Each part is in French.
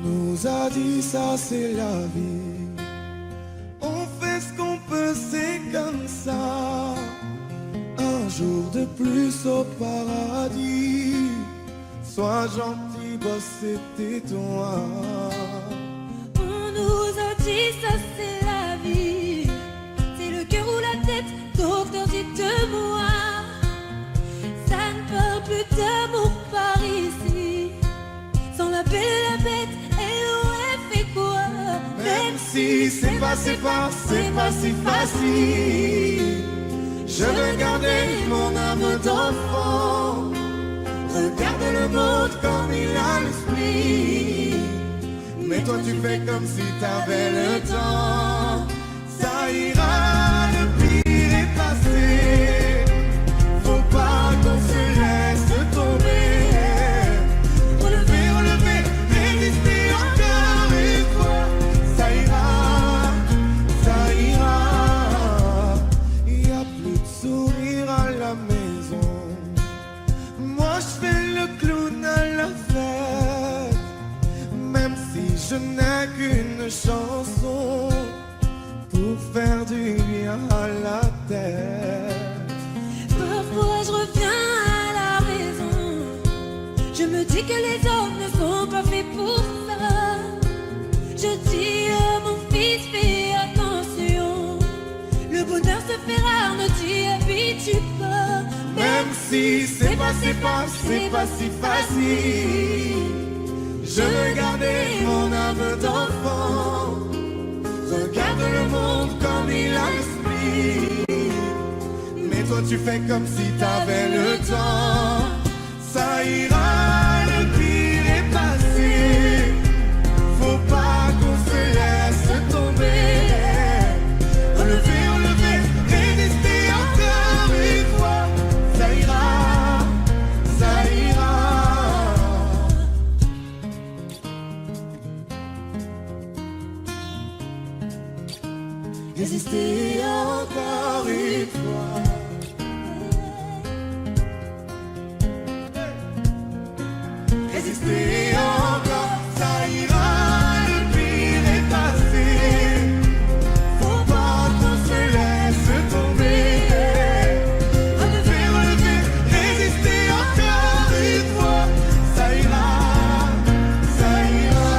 nous a dit ça c'est la vie. On fait ce qu'on peut, c'est comme ça. Un jour de plus au paradis. Sois gentil, boss, c'était toi. On nous a dit ça c'est la vie. C'est le cœur ou la tête, docteur dites-moi. Ça ne parle plus d'amour par ici. Sans la belle et la bête, elle aurait fait quoi? Même si c'est pas si facile, je veux garder mon âme d'enfant. Regarde le monde comme il a l'esprit. Mais toi tu fais comme si t'avais le temps. Ça ira, le pire est passé. Faut pas qu'on se laisse tomber. Relever, résister encore une fois. Ça ira. Y a plus de sourire à la maison. Moi je fais le clown à la fête. Même si je n'ai qu'une chanson pour faire du bien à la tête. Parfois je reviens à la raison. Je me dis que les hommes ne sont pas faits pour ça. Je dis à mon fils, fais attention. Le bonheur se fait rare, ne t'y habitue pas. Même si c'est pas si facile, je veux garder mon âme d'enfant. Regarde le monde comme il a l'esprit. Mais toi tu fais comme si t'avais le temps. Ça ira, le pire est passé. Faut pas qu'on se laisse tomber. Relever, résister encore une fois. Ça ira, ça ira. Résister encore une fois. Résister encore, ça ira, le pire est passé. Faut pas qu'on se laisse tomber. Relever, résister encore une fois. Ça ira, ça ira.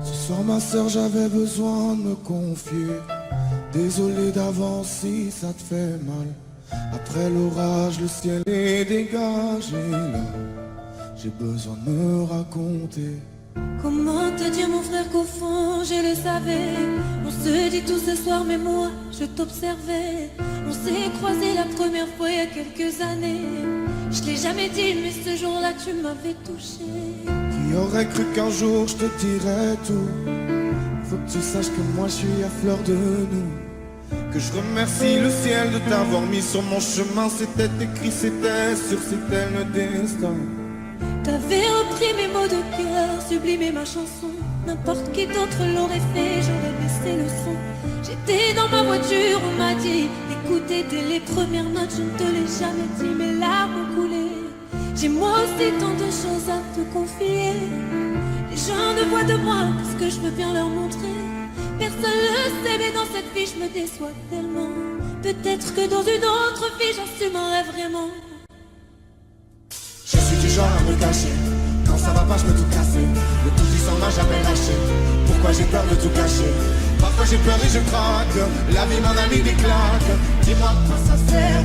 Ce soir ma soeur j'avais besoin de me confier. Désolé d'avance si ça te fait mal. Après l'orage le ciel est dégagé là. J'ai besoin de me raconter. Comment te dire mon frère qu'au fond je le savais. On se dit tout ce soir mais moi je t'observais. On s'est croisés la première fois il y a quelques années. Je l'ai jamais dit mais ce jour-là tu m'avais touché. Qui aurait cru qu'un jour je te dirais tout. Faut que tu saches que moi je suis à fleur de nous. Que je remercie le ciel de t'avoir mis sur mon chemin. C'était écrit, c'était sûr, c'était le destin. T'avais repris mes mots de cœur, sublimé ma chanson. N'importe qui d'autre l'aurait fait, j'aurais baissé le son. J'étais dans ma voiture, on m'a dit d'écouter dès les premières notes. Je ne te l'ai jamais dit, mes larmes ont coulé. J'ai moi aussi tant de choses à te confier. Les gens ne voient de moi ce que je veux bien leur montrer. Personne ne sait, mais dans cette vie je me déçois tellement. Peut-être que dans une autre vie j'assumerai vraiment. Je suis du genre à me cacher. Quand ça va pas, je peux tout casser. Le tout puissant m'a jamais lâché. Pourquoi j'ai peur de tout cacher? Parfois j'ai peur et je craque. La vie m'en a mis des claques. Dis-moi quoi ça sert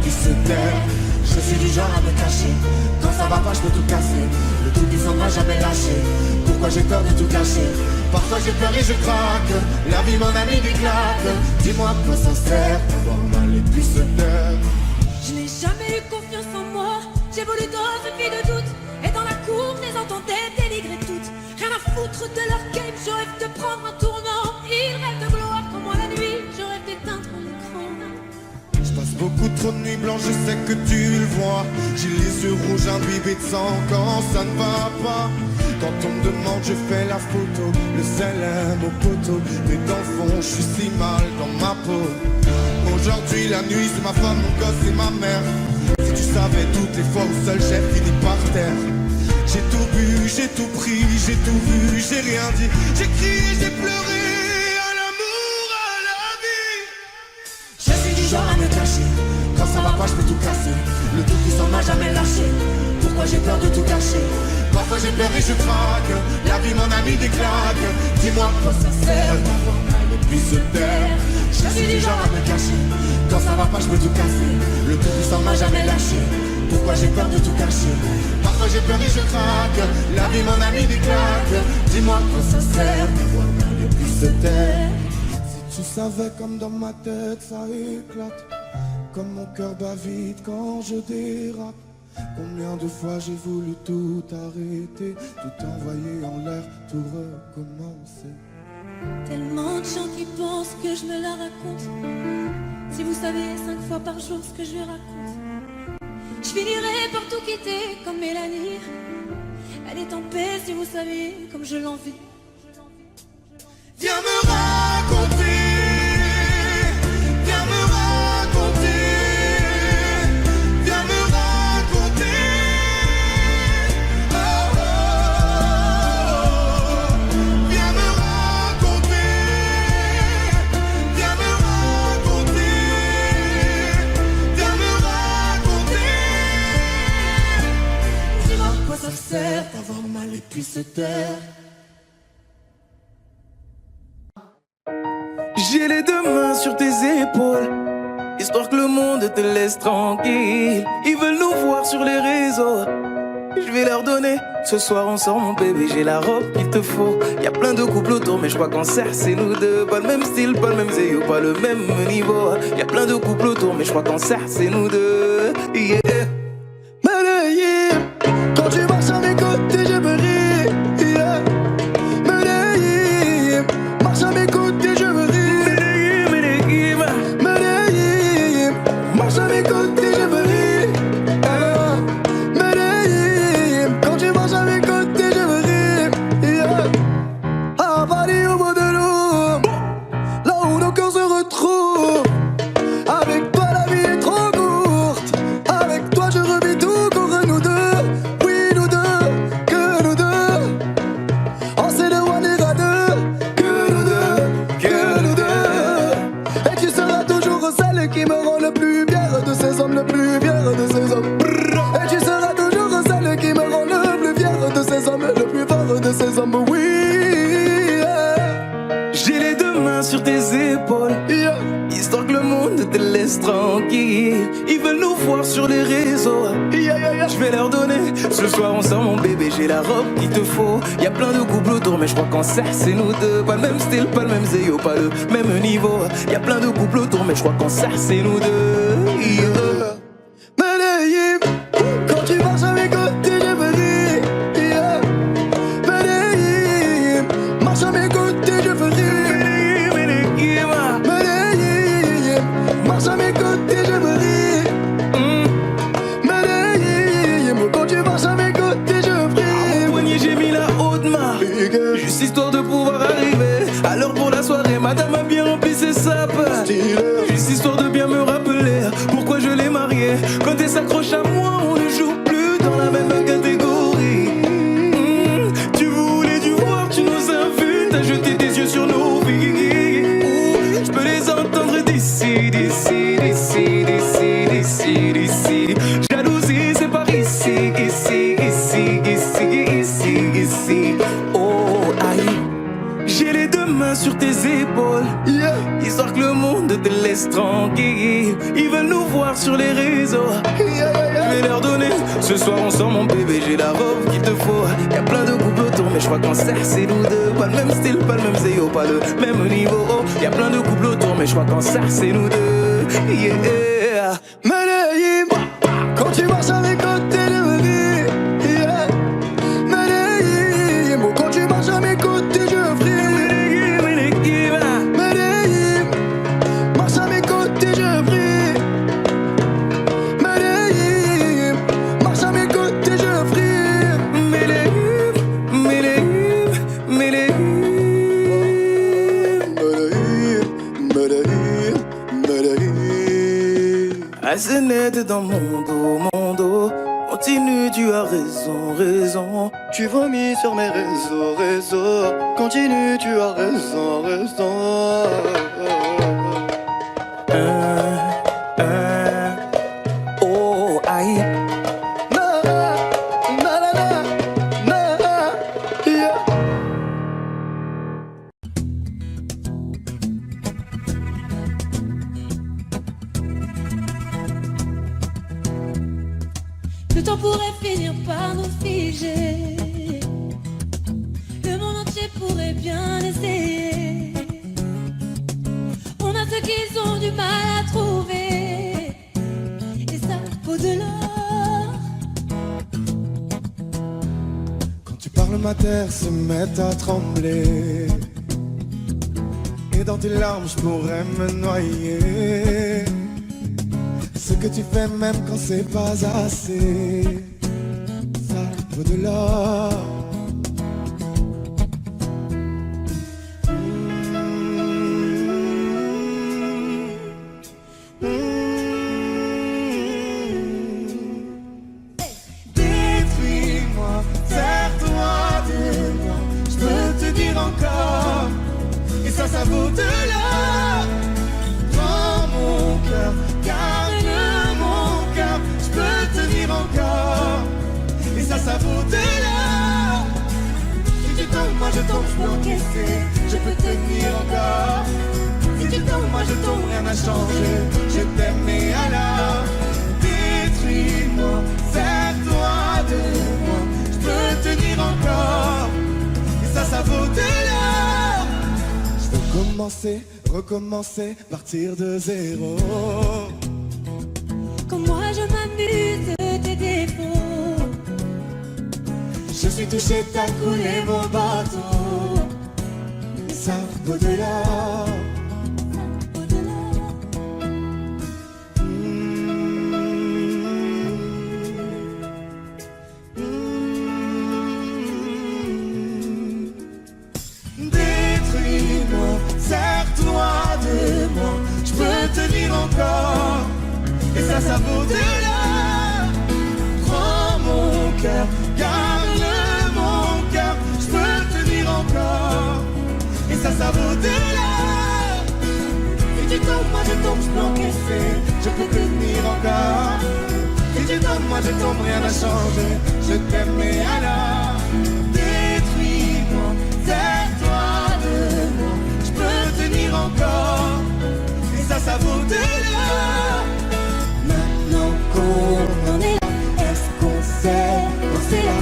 qui se taire. Je suis du genre à me cacher. Quand ça va pas, je peux tout casser. Le tout puissant m'a jamais lâché. Pourquoi j'ai peur de tout cacher? Parfois j'ai peur et je craque. La vie m'en a mis des claques. Dis-moi quoi ça sert d'avoir mal et puis se taire. Je n'ai jamais eu confiance en moi. J'ai voulu dans une vie de doute. Et dans la cour, je les entendais dénigrer toutes. Rien à foutre de leur game, je rêve de prendre un tournant. Ils rêvent de gloire comme moi la nuit, je rêve d'éteindre l'écran. Je passe beaucoup trop de nuits blanches, je sais que tu le vois. J'ai les yeux rouges imbibés de sang quand ça ne va pas. Quand on me demande, je fais la photo, le célèbre au poteau. Mais dans le fond, je suis si mal dans ma peau. Aujourd'hui, la nuit, c'est ma femme, mon gosse et ma mère. Si tu savais toutes les fois où seul j'ai fini par terre. J'ai tout bu, j'ai tout pris, j'ai tout vu, j'ai rien dit. J'ai crié, j'ai pleuré à l'amour, à la vie. Je suis du genre à me cacher. Quand ça va pas, je peux tout casser. Le tout puissant m'a jamais lâché. Pourquoi j'ai peur de tout cacher? Parfois j'ai peur et je craque. La vie m'en a mis des claques. Dis-moi quoi ça sert d'avoir mal et puis se taire. Je suis du genre à me cacher. Quand ça va pas, je peux tout casser. Le tout puissant m'a jamais lâché. Pourquoi j'ai peur de tout cacher? Parfois j'ai peur et je craque. La vie m'en a mis des claques. Dis-moi quoi ça sert d'avoir mal et puis se taire. Si tu savais comme dans ma tête ça éclate. Comme mon cœur bat vite quand je dérape. Combien de fois j'ai voulu tout arrêter, tout envoyer en l'air, tout recommencer. Tellement de gens qui pensent que je me la raconte. Si vous savez 5 fois par jour ce que je lui raconte, je finirai par tout quitter comme Mélanie. Elle est en paix si vous savez comme je l'envie. Viens me raconter, viens me raconter, viens me raconter. Oh, oh, oh. Viens me raconter, viens me raconter, viens me raconter. Dis-moi quoi ça sert d'avoir mal et puis se taire. J'ai les deux mains sur tes épaules, histoire que le monde te laisse tranquille. Ils veulent nous voir sur les réseaux, je vais leur donner. Ce soir on sort mon bébé, j'ai la robe qu'il te faut. Y'a plein de couples autour mais je crois qu'en sert c'est nous deux. Pas le même style, pas le même zéyo, pas le même niveau. Y'a plein de couples autour mais je crois qu'en sert c'est nous deux. Yeah. Medellín, quand tu marches à mes côtés je me ris. Yeah. Medellín, marche à mes côtés je me ris. Marche à mes côtés, je me ris. Medellín, quand tu marches à mes côtés, je me ris. Yeah. À Paris, au bout de l'eau, là où nos cœurs se retrouvent. Avec toi, la vie est trop courte. Avec toi, je revis tout contre nous deux. Oui, nous deux, que nous deux. On s'est de one et à deux. Que nous deux, que nous deux. Et tu seras toujours celle qui me rend le plus fier de ces hommes, le plus fier de ces hommes. Et tu seras toujours celle qui me rend le plus fier de ces hommes, le plus fort de ces hommes, oui. Yeah. J'ai les deux mains sur tes épaules, yeah. Histoire que le monde te laisse tranquille. Ils veulent nous voir sur les réseaux, yeah, yeah, yeah. Je vais leur donner. Ce soir on sort mon bébé, j'ai la robe qu'il te faut. Y'a plein de couples autour mais je crois qu'en sert c'est nous deux. Pas le même style, pas le même zéyo, pas le même niveau. Y'a plein de couples autour mais je crois qu'en sert c'est nous deux, yeah. Medellín, quand tu marches à mes côtés je me ris, yeah. Medellín, marche à mes côtés je me ris. Medellín, marche à mes côtés je me ris. Medellín, quand tu marches à mes côtés je prie. Au poignet j'ai mis la haute main, juste histoire de pouvoir arriver. Alors pour la soirée, madame a bien rempli ses sapes. Juste histoire de bien me rappeler pourquoi je l'ai mariée. Quand elle s'accroche à moi, on ne joue plus dans la même catégorie. Tu voulais du voir, tu nous as vus, t'as jeté tes yeux sur nos vies. Je peux les entendre d'ici, d'ici, d'ici, d'ici, d'ici, d'ici. Jalousie, c'est par ici, ici, ici, ici. laisse tranquille. Ils veulent nous voir sur les réseaux. Je vais leur donner. Ce soir on sort mon bébé, j'ai la robe qu'il te faut. Y'a plein de couples autour, mais je crois qu'en cercle c'est nous deux. Pas le même style, pas le même zéo, pas le même niveau. Y'a plein de couples autour, mais je crois qu'en cercle c'est nous deux. Yeah. Medellín, quand tu marches à mes côtés de ma vie, yeah. Medellín, quand tu marches à mes côtés je brille. Medellín, marche à mes côtés je brille. Medellín, marche à mes côtés je brille. Medellín, Medellín, Medellín. Medellín, Medellín. Assez net dans mon dos. Continue, tu as raison, raison. Tu vomis sur mes réseaux. Continue, tu as raison. Oh, aïe. Na, na, na, na, na, yeah. Le temps pourrait finir par nous figer. Le monde entier pourrait bien essayer. On a ce qu'ils ont du mal à trouver. Et ça vaut de l'or. Quand tu parles, ma terre se met à trembler. Et dans tes larmes, je pourrais me noyer. Ce que tu fais même quand c'est pas assez, ça vaut de l'or. Détruis-moi, sers-toi de moi. Je peux te dire encore, et ça vaut de l'or. Prends mon cœur, garde mon cœur. Je peux te dire encore, et ça vaut de l'or. Si tu tombes, moi je tombe, je peux encaisser. Je peux tenir encore. Si tu tombes, moi je tombe, rien n'a changé. Je t'aime et alors détruis-moi, sers-toi de moi. Je peux tenir encore, et ça vaut de l'or. Je veux commencer, recommencer, partir de zéro. Quand moi je m'amuse de tes défauts. Je suis touché, t'as coulé mon bateau. Ça vaut de l'or. Vaut de l'or. Détruis-moi, sers-toi de moi. Je peux tenir encore, et ça vaut de l'or. Prends mon cœur, garde mon cœur. Je peux tenir encore, et ça vaut de l'or. Si tu tombes, moi je tombe, je peux encaisser. Je peux tenir encore. Si tu tombes, moi je tombe, rien n'a changé. Je t'aime et alors détruis-moi, sers-toi de moi. Je peux tenir encore, et ça vaut de l'or. Maintenant qu'on en est là, est-ce qu'on sait quand c'est là?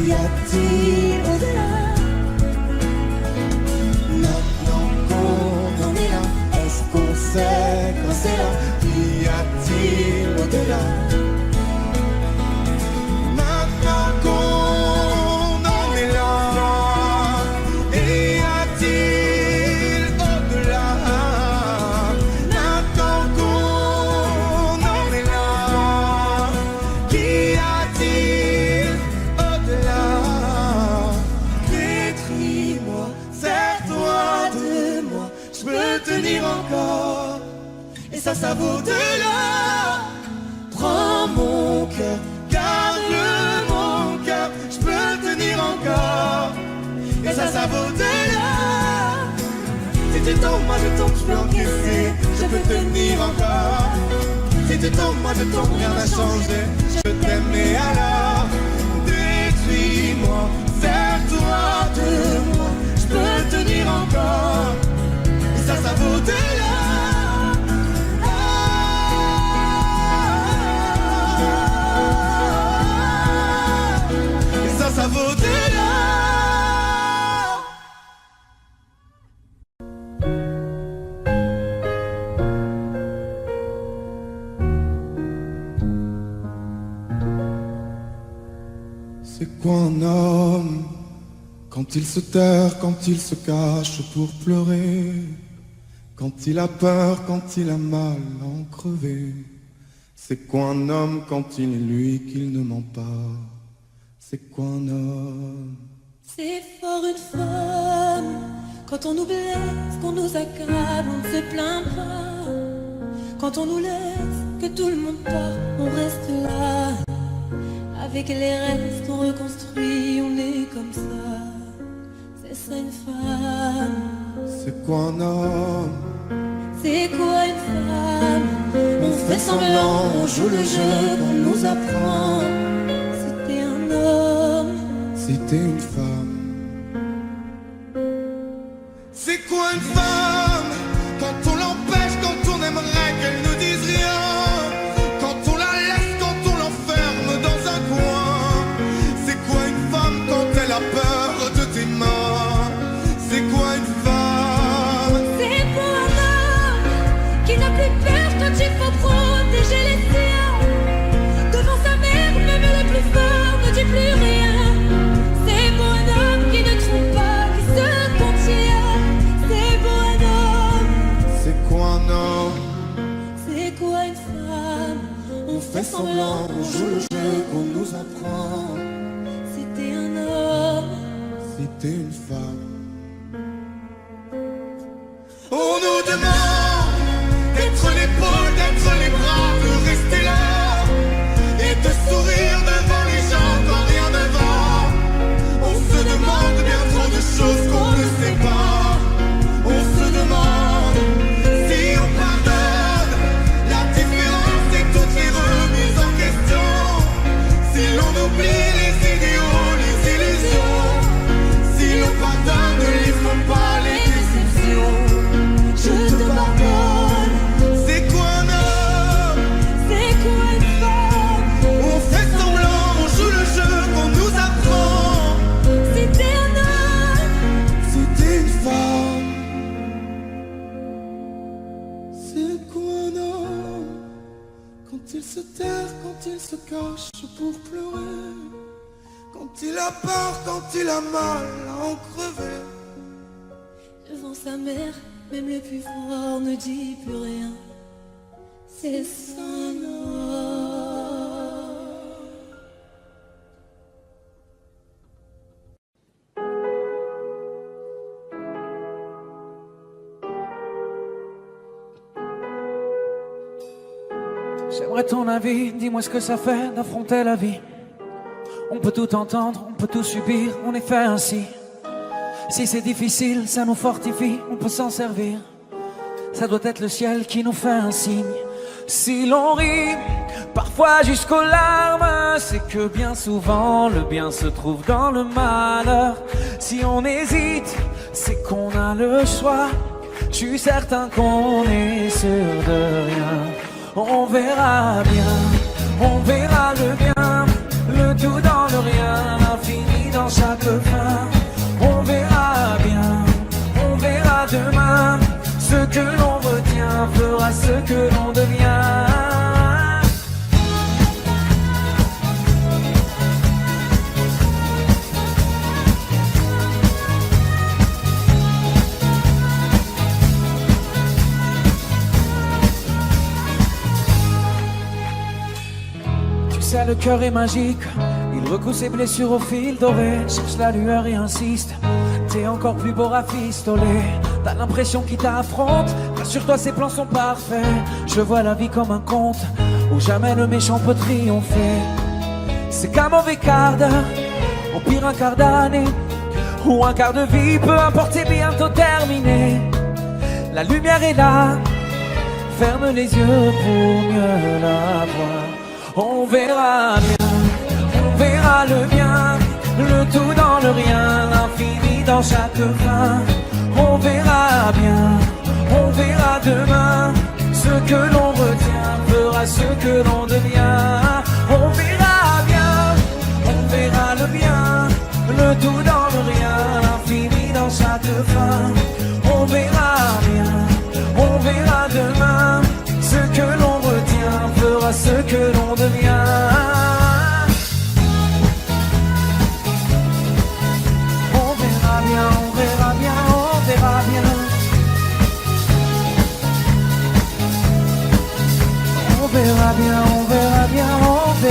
Y a-t-il au-delà? Maintenant qu'on en est là, est-ce qu'on sait quand c'est là? Y a-t-il au-delà? Maintenant qu'on en est là, y a-t-il au-delà? Maintenant qu'on en est là, qu'y a-t-il au-delà? Détruis-moi, sers-toi de moi. Je peux tenir encore, et ça vaut de l'or. Prends mon cœur, garde mon cœur. Je peux tenir encore, et ça vaut de l'or. Si tu tombes, moi je tombe, je peux encaisser. Je peux tenir encore. Si tu tombes, moi je tombe, rien n'a changé. Je t'aime et alors détruis-moi, sers-toi de moi. Je peux tenir encore, et ça vaut de l'or. C'est quoi un homme quand il se terre, quand il se cache pour pleurer, quand il a peur, quand il a mal à en crever? C'est quoi un homme quand il est lui qu'il ne ment pas? C'est quoi un homme? C'est fort une femme quand on nous blesse, qu'on nous accable, on ne se plaint pas. Quand on nous laisse, que tout le monde part, on reste là. Avec les restes, on reconstruit, on est comme ça. C'est ça une femme. C'est quoi un homme? C'est quoi une femme? On fait semblant, on joue le jeu qu'on nous apprend. C'était un homme. C'était une femme. C'est quoi une femme? Quand on l'empêche, quand on aimerait qu'elle ne dise rien, quand on la laisse, quand on l'enferme dans un coin. C'est quoi une femme quand elle a peur de tes mains? C'est quoi une femme? C'est pour un homme qui n'a plus peur quand il faut protéger les siens. Devant sa mère, même le plus fort ne dit plus rien. C'est pour un homme qui ne trompe pas, qui se contient. C'est pour un homme. C'est quoi un homme? C'est quoi une femme? On fait semblant, on joue le jeu qu'on nous apprend. C'était un homme. C'était une femme. On nous demande d'être l'épaule, d'être les bras, de rester là et de sourire devant les gens quand rien ne va. On se demande bien trop de choses qu'on ne sait pas. On se demande si on pardonne la différence et toutes les remises en question. Si l'on oublie les idéaux, les illusions. Si l'on pardonne, ne livre pas les déceptions. Je te pardonne. C'est quoi un homme? C'est quoi une femme? On fait semblant, on joue le jeu qu'on nous apprend. C'était un homme. C'était une femme. C'est quoi un homme? Quand il se terre, quand il se cache pour pleurer, quand il a peur, quand il a mal à en crever. Devant sa mère, même le plus fort ne dit plus rien. C'est ça un homme. J'aimerais ton avis, dis-moi ce que ça fait d'affronter la vie. On peut tout entendre, on peut tout subir, on est fait ainsi. Si c'est difficile, ça nous fortifie, on peut s'en servir. Ça doit être le ciel qui nous fait un signe. Si l'on rit, parfois jusqu'aux larmes, c'est que bien souvent le bien se trouve dans le malheur. Si on hésite, c'est qu'on a le choix. Je suis certain qu'on est sûr de rien. On verra bien, on verra le bien, le tout dans le rien, l'infini dans chaque fin. On verra bien, on verra demain. Ce que l'on retient fera ce que l'on devient. Tu sais, le cœur est magique. Il recoue ses blessures au fil doré. Cherche la lueur et insiste. T'es encore plus beau rafistolé. T'as l'impression qu'il t'affronte. Rassure-toi, ses plans sont parfaits. Je vois la vie comme un conte où jamais le méchant peut triompher. C'est qu'un mauvais quart d'heure, au pire un quart d'année, ou un quart de vie, peu importe, c'est bientôt terminé. La lumière est là, ferme les yeux pour mieux la voir. On verra bien, on verra le bien, le tout dans le rien, l'infini dans chaque fin. On verra bien, on verra demain. Ce que l'on retient fera ce que l'on devient. On verra bien, on verra le bien, le tout dans le rien, l'infini dans chaque fin. On verra bien, on verra demain. Ce que l'on retient fera ce que l'on devient.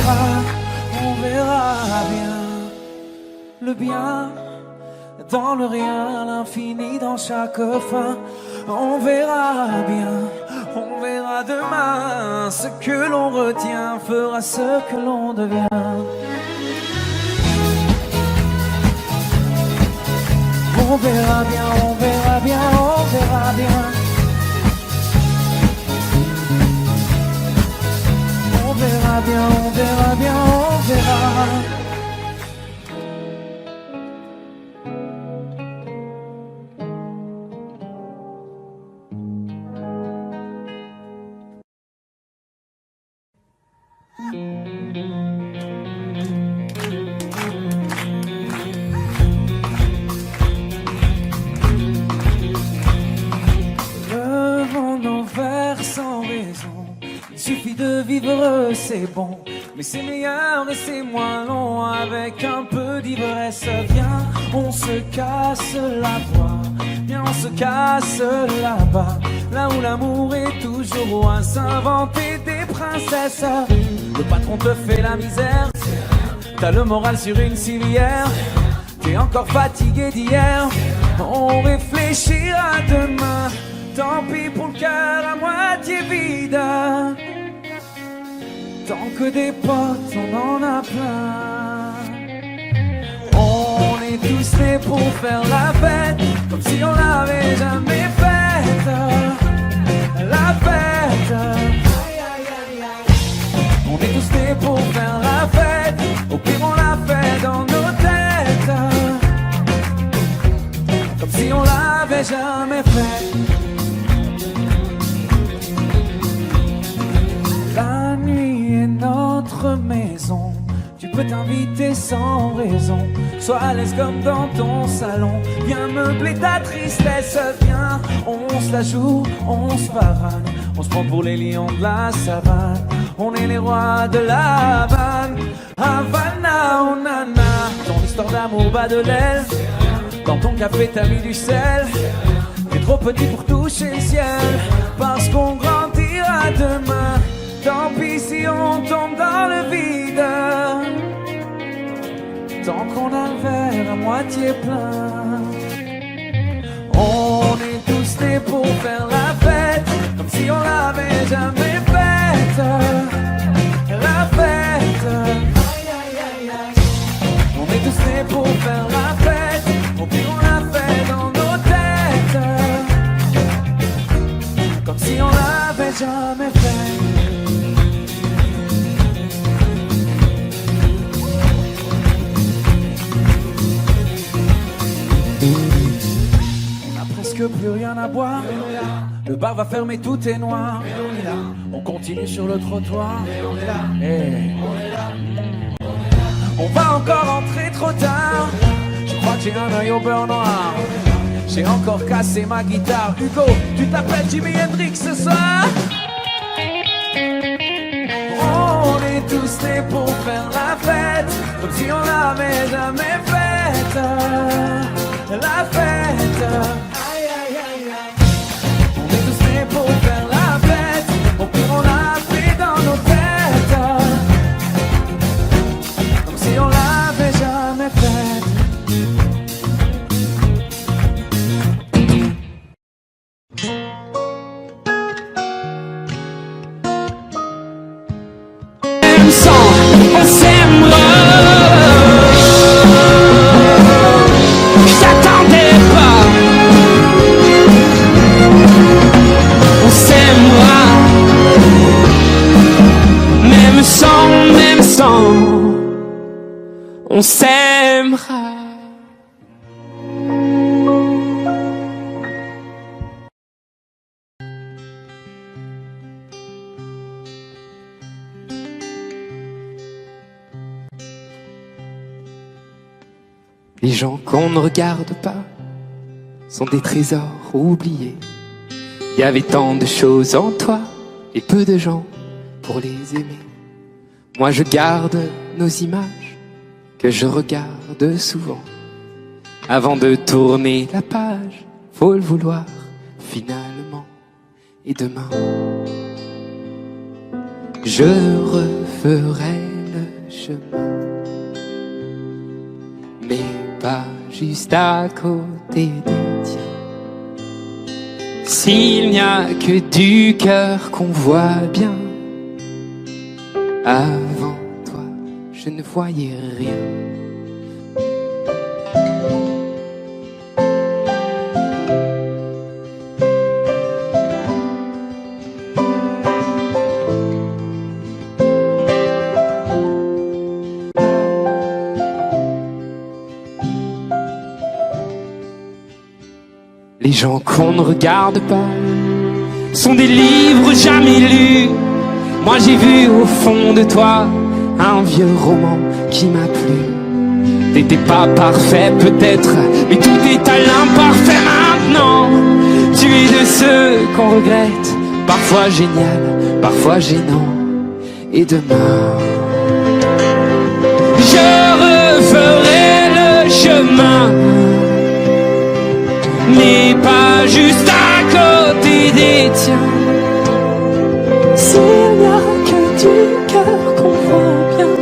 on verra bien. Le bien dans le rien, l'infini dans chaque fin. On verra bien, on verra demain. Ce que l'on retient fera ce que l'on devient. On verra bien, on verra bien, on verra bien. On verra bien, on verra bien, on verra. Levons nos verres sans raison. Il suffit de vivre, c'est bon. Mais c'est meilleur et c'est moins long. Avec un peu d'ivresse, viens, on se casse la voix. Viens, on se casse là-bas. Là où l'amour est toujours loin. S'inventer des princesses. Le patron te fait la misère. T'as le moral sur une civière. T'es encore fatigué d'hier. On réfléchira demain. Tant pis pour le cœur à moitié vide. Tant que des potes, on en a plein. On est tous nés pour faire la fête, comme si on l'avait jamais faite. La fête. On est tous nés pour faire la fête. Au pire on la fait dans nos têtes, comme si on l'avait jamais faite. La nuit est notre maison. Tu peux t'inviter sans raison. Sois à l'aise comme dans ton salon. Viens meubler ta tristesse. Viens, on se la joue, on se pavane. On se prend pour les lions de la savane. On est les rois de la Havane. Havana, oh nana. Ton histoire d'amour bat de l'aile. Dans ton café t'as mis du sel. T'es trop petit pour toucher le ciel. Parce qu'on grandira demain. Tant pis si on tombe dans le vide. Tant qu'on a le verre à moitié plein. On est tous nés pour faire la fête, comme si on l'avait jamais faite. La fête. On est tous nés pour faire la fête. Au pire on la fait dans nos têtes, comme si on l'avait jamais faite. Plus rien à boire, le bar va fermer, tout est noir. On continue sur le trottoir. On va encore rentrer trop tard. Je crois que j'ai un œil au beurre noir. J'ai encore cassé ma guitare. Hugo, tu t'appelles Jimi Hendrix ce soir. On est tous nés pour faire la fête, comme si on l'avait jamais faite. La fête. Pour faire la fête, au pire on l'a fait dans nos têtes, comme si on l'avait jamais faite. Même sang, on s'aimera. J'attendais pas. On s'aimera, même sans, on s'aimera. Les gens qu'on ne regarde pas sont des trésors oubliés. Il y avait tant de choses en toi et peu de gens pour les aimer. Moi je garde nos images que je regarde souvent. Avant de tourner la page, faut le vouloir finalement. Et demain, je referai le chemin, mais pas juste à côté des tiens. S'il n'y a que du cœur qu'on voit bien, avant toi, je ne voyais rien. Les gens qu'on ne regarde pas sont des livres jamais lus. Moi j'ai vu au fond de toi un vieux roman qui m'a plu. T'étais pas parfait peut-être, mais tout est à l'imparfait maintenant. Tu es de ceux qu'on regrette, parfois génial, parfois gênant. Et demain, je referai le chemin, mais pas juste à côté des tiens. S'il n'y a que du cœur qu'on voit bien,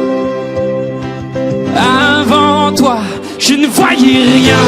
avant toi, je ne voyais rien.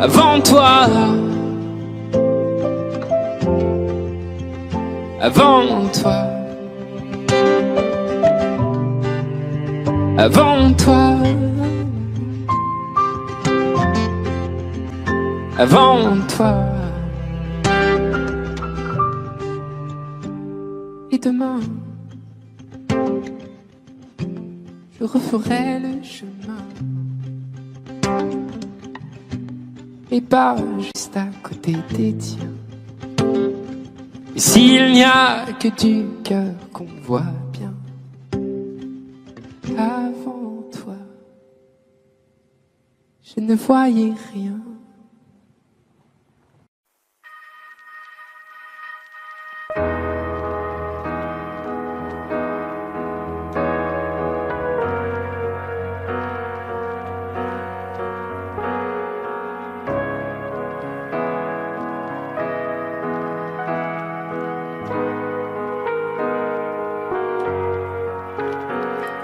Avant toi, avant toi, avant toi, avant toi. Et demain, je referai le chemin, et pas juste à côté des tiens. Et s'il n'y a que du cœur qu'on voit bien, avant toi, je ne voyais rien.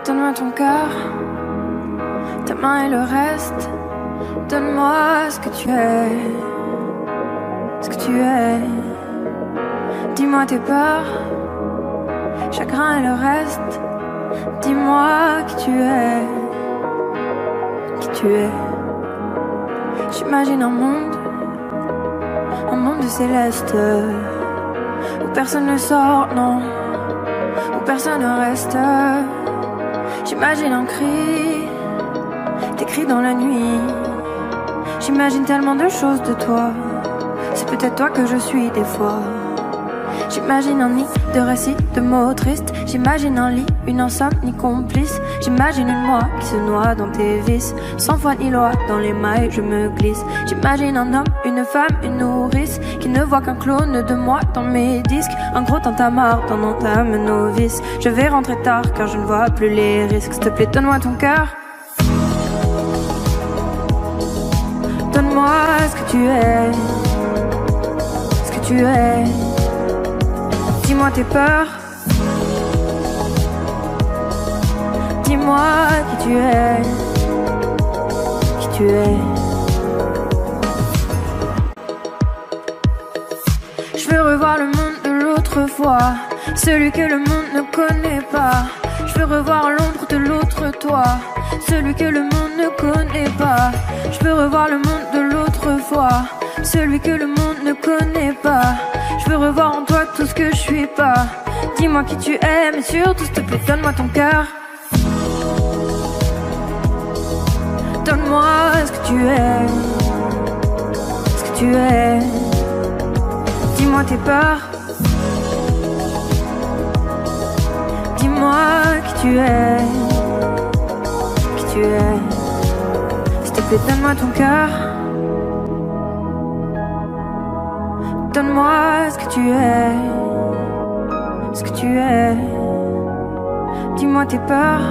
Donne-moi ton cœur, ta main et le reste. Donne-moi ce que tu es, ce que tu es. Dis-moi tes peurs, chagrin et le reste. Dis-moi qui tu es, qui tu es. J'imagine un monde de céleste, où personne ne sort, non, où personne ne reste. J'imagine un cri, tes cris dans la nuit. J'imagine tellement de choses de toi, c'est peut-être toi que je suis des fois. J'imagine un nid de récits, de mots tristes. J'imagine un lit, une insomnie complice. J'imagine une moi qui se noie dans tes vices. Sans foi ni loi, dans les mailles je me glisse. J'imagine un homme, une femme, une nourrice, qui ne voit qu'un clone de moi dans mes disques. Un gros tintamarre dans mon âme novice. Je vais rentrer tard car je ne vois plus les risques. S'il te plaît, donne-moi ton cœur. Donne-moi ce que tu es, ce que tu es. Dis-moi tes peurs, dis-moi qui tu es, qui tu es. Je veux revoir le monde de l'autre fois, celui que le monde ne connaît pas. Je veux revoir l'ombre de l'autre toi, celui que le monde ne connaît pas. Je veux revoir le monde de l'autre fois, celui que le monde ne connaît pas. Je veux revoir en toi tout ce que je suis pas. Dis-moi qui tu es, mais surtout s'il te plaît, donne-moi ton cœur. Donne-moi ce que tu es, tu es. Dis-moi tes peurs. Dis-moi qui tu es. Qui tu es. S'il te plaît, donne-moi ton cœur. Donne-moi ce que tu es. Ce que tu es. Dis-moi tes peurs.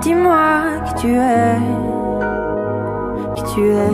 Dis-moi qui tu es. Qui tu es.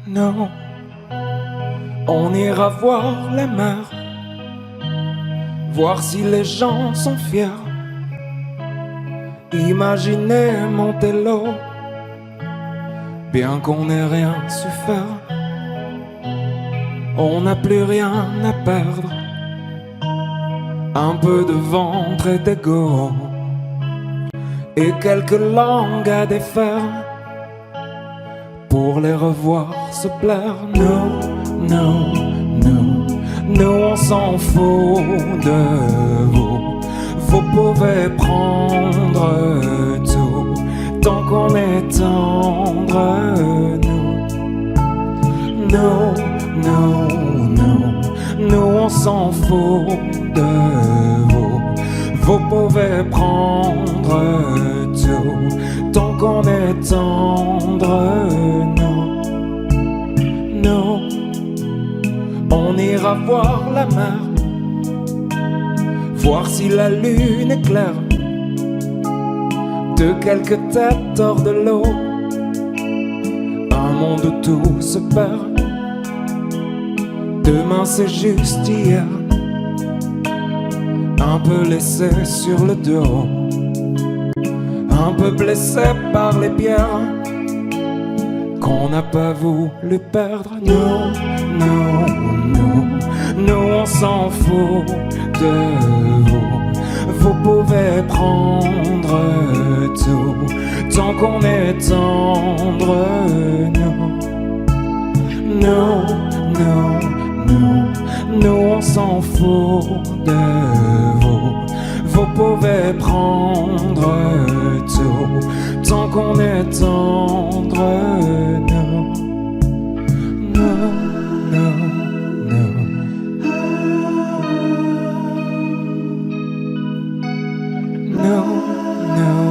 Non, on ira voir la mer, voir si les gens sont fiers. Imaginez Montello, bien qu'on n'ait rien su faire. On n'a plus rien à perdre, un peu de ventre et d'ego, et quelques langues à défaire, pour les revoir se plaire. Non, non, non, nous on s'en fout de vous. Vous pouvez prendre tout, tant qu'on est tendre. Nous, non, non, nous on s'en fout de vous. Vous pouvez prendre tout, tant qu'on est tendre. Non, on ira voir la mer, voir si la lune est claire, de quelques têtes hors de l'eau, un monde où tout se perd. Demain c'est juste hier, un peu laissé sur le dos, un peu blessé par les pierres qu'on n'a pas voulu perdre. Non, non, non, nous on s'en fout de vous. Vous pouvez prendre tout, tant qu'on est tendre. Non, non, non, non, nous on s'en fout de vous. Vous pouvez prendre tout, tant qu'on est tendre. Non, non, non, non, non, non, non, non,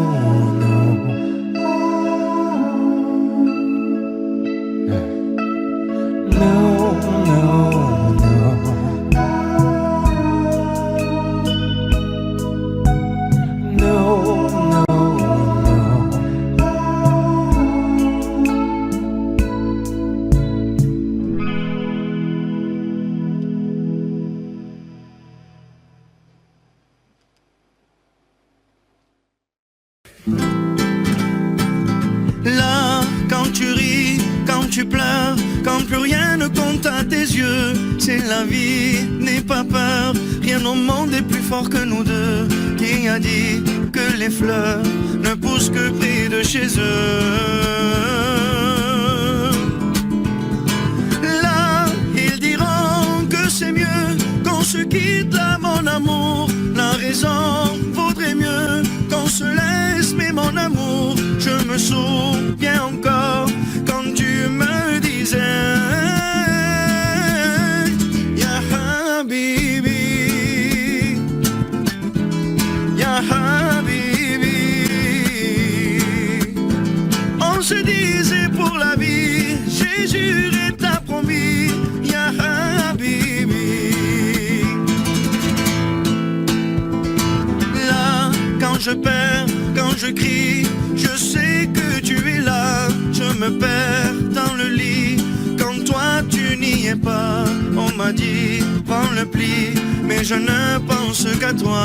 Là, quand tu ris, quand tu pleures, quand plus rien ne compte à tes yeux, c'est la vie, n'aie pas peur, rien au monde est plus fort que nous deux. Qui a dit que les fleurs ne poussent que près de chez eux? Là, ils diront que c'est mieux qu'on se quitte là, mon amour. La raison vaudrait mieux qu'on se laisse, mais mon amour, je me souviens encore quand tu me disais Ya Habibi, Ya Habibi. On se disait pour la vie, j'ai juré, t'as promis Ya Habibi. Là, quand je perds, quand je crie, je sais que tu es là. Je me perds dans le lit quand toi tu n'y es pas. On m'a dit prends le pli, mais je ne pense qu'à toi.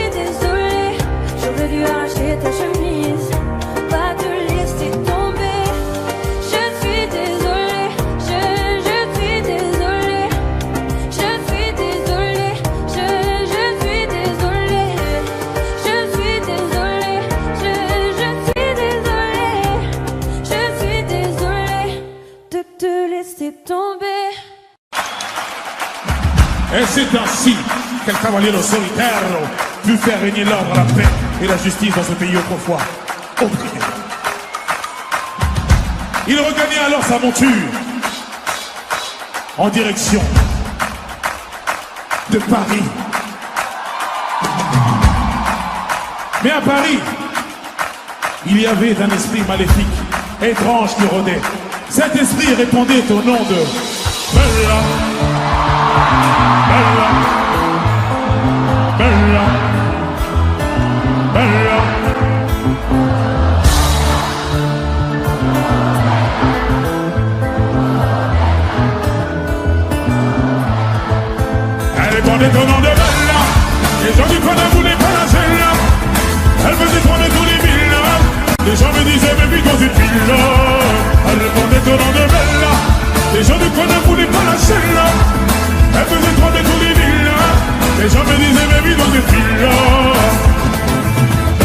arracher ta chemise, pas te laisser tomber. Je suis désolée, je suis désolée, je suis désolée, je suis désolée, je suis désolée, je suis désolée de te laisser tomber. Et c'est ainsi qu'un cavalier solitaire put faire régner l'ordre, la paix et la justice dans ce pays autrefois opprimé. Il regagnait alors sa monture en direction de Paris. Mais à Paris, il y avait un esprit maléfique, étrange qui rôdait. Cet esprit répondait au nom de Bella. Bella, Bella, Bella. Elle répondait au nom de Bella. Les gens du coin ne voulaient pas la Bella. Elle faisait trembler tous les villas. Les gens me disaient mais puis dans une villa. Elle répondait au nom de Bella. Les gens du coin ne voulaient pas la Bella. Elle faisait trembler tous les villas. Les gens me disaient mais oui dans des villas.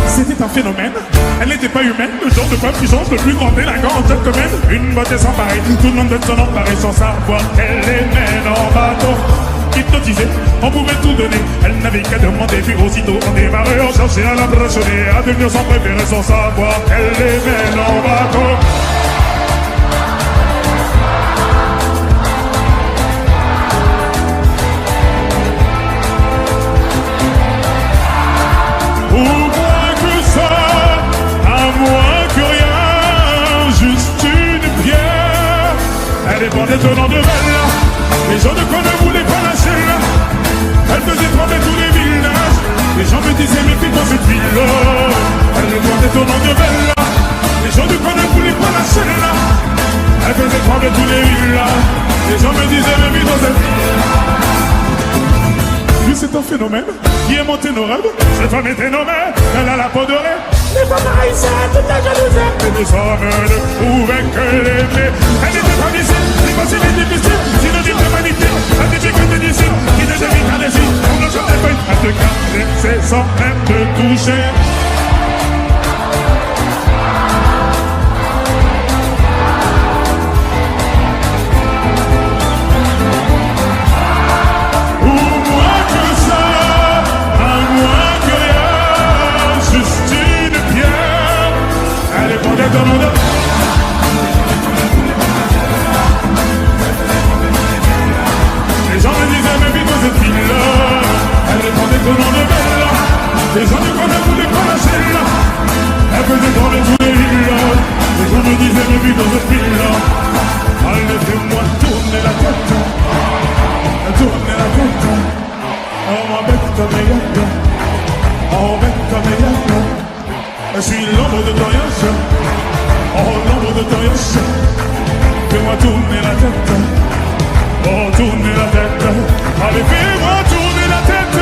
C'était un phénomène. Elle n'était pas humaine. Le genre de femme qui change le plus grand délinquant en cette commune. Une beauté sans pareil. Tout le monde veut s'en emparer sans savoir qu'elle est mène en bateau. Hypnotisée, on pouvait tout donner. Elle n'avait qu'à demander puis aussitôt on démarrait. On cherchait à l'impressionner, à devenir son préféré sans savoir qu'elle est mène en bateau. Ou moins que ça, à moins que rien, juste une pierre. Elle dépendait au nom de Bella. Les gens de quoi ne voulaient pas lâcher là. Elle faisait trembler tous les villages. Les gens me disaient mais puis dans cette ville-là. Elle dépendait au nom de Bella. Les gens de quoi ne voulaient pas lâcher là. Elle faisait trembler tous les villages. Les gens me disaient mais puis dans cette ville-là. Lui c'est un phénomène qui est monté nos rêves. Cette femme était nommée, elle a la peau dorée. Les femmes haïssaient toute la jalousie. Mais nous sommes ne pouvaient que l'aimer. Elle n'était pas difficile, l'impossible et difficile. Synonyme de magnifique, la difficulté d'ici. Qui ne devine qu'un désir, on ne jamais pas à te caresser sans même te toucher. Les gens me disaient mais vite dans cette ville-là. Elle répondait au nom de Bella. Les gens ne voulaient pas lâcher là. Elle faisait trembler tous les villas. Les gens me disaient mais vite dans cette ville-là. Allez fais-moi tourner la tête. Tourner la tête. Oh ma bête comme elle. Oh bête comme elle. Je suis l'ombre de ton yach. Oh l'ombre de ton yach. Fais-moi tourner la tête. Oh tourner la tête. Allez fais-moi tourner la tête.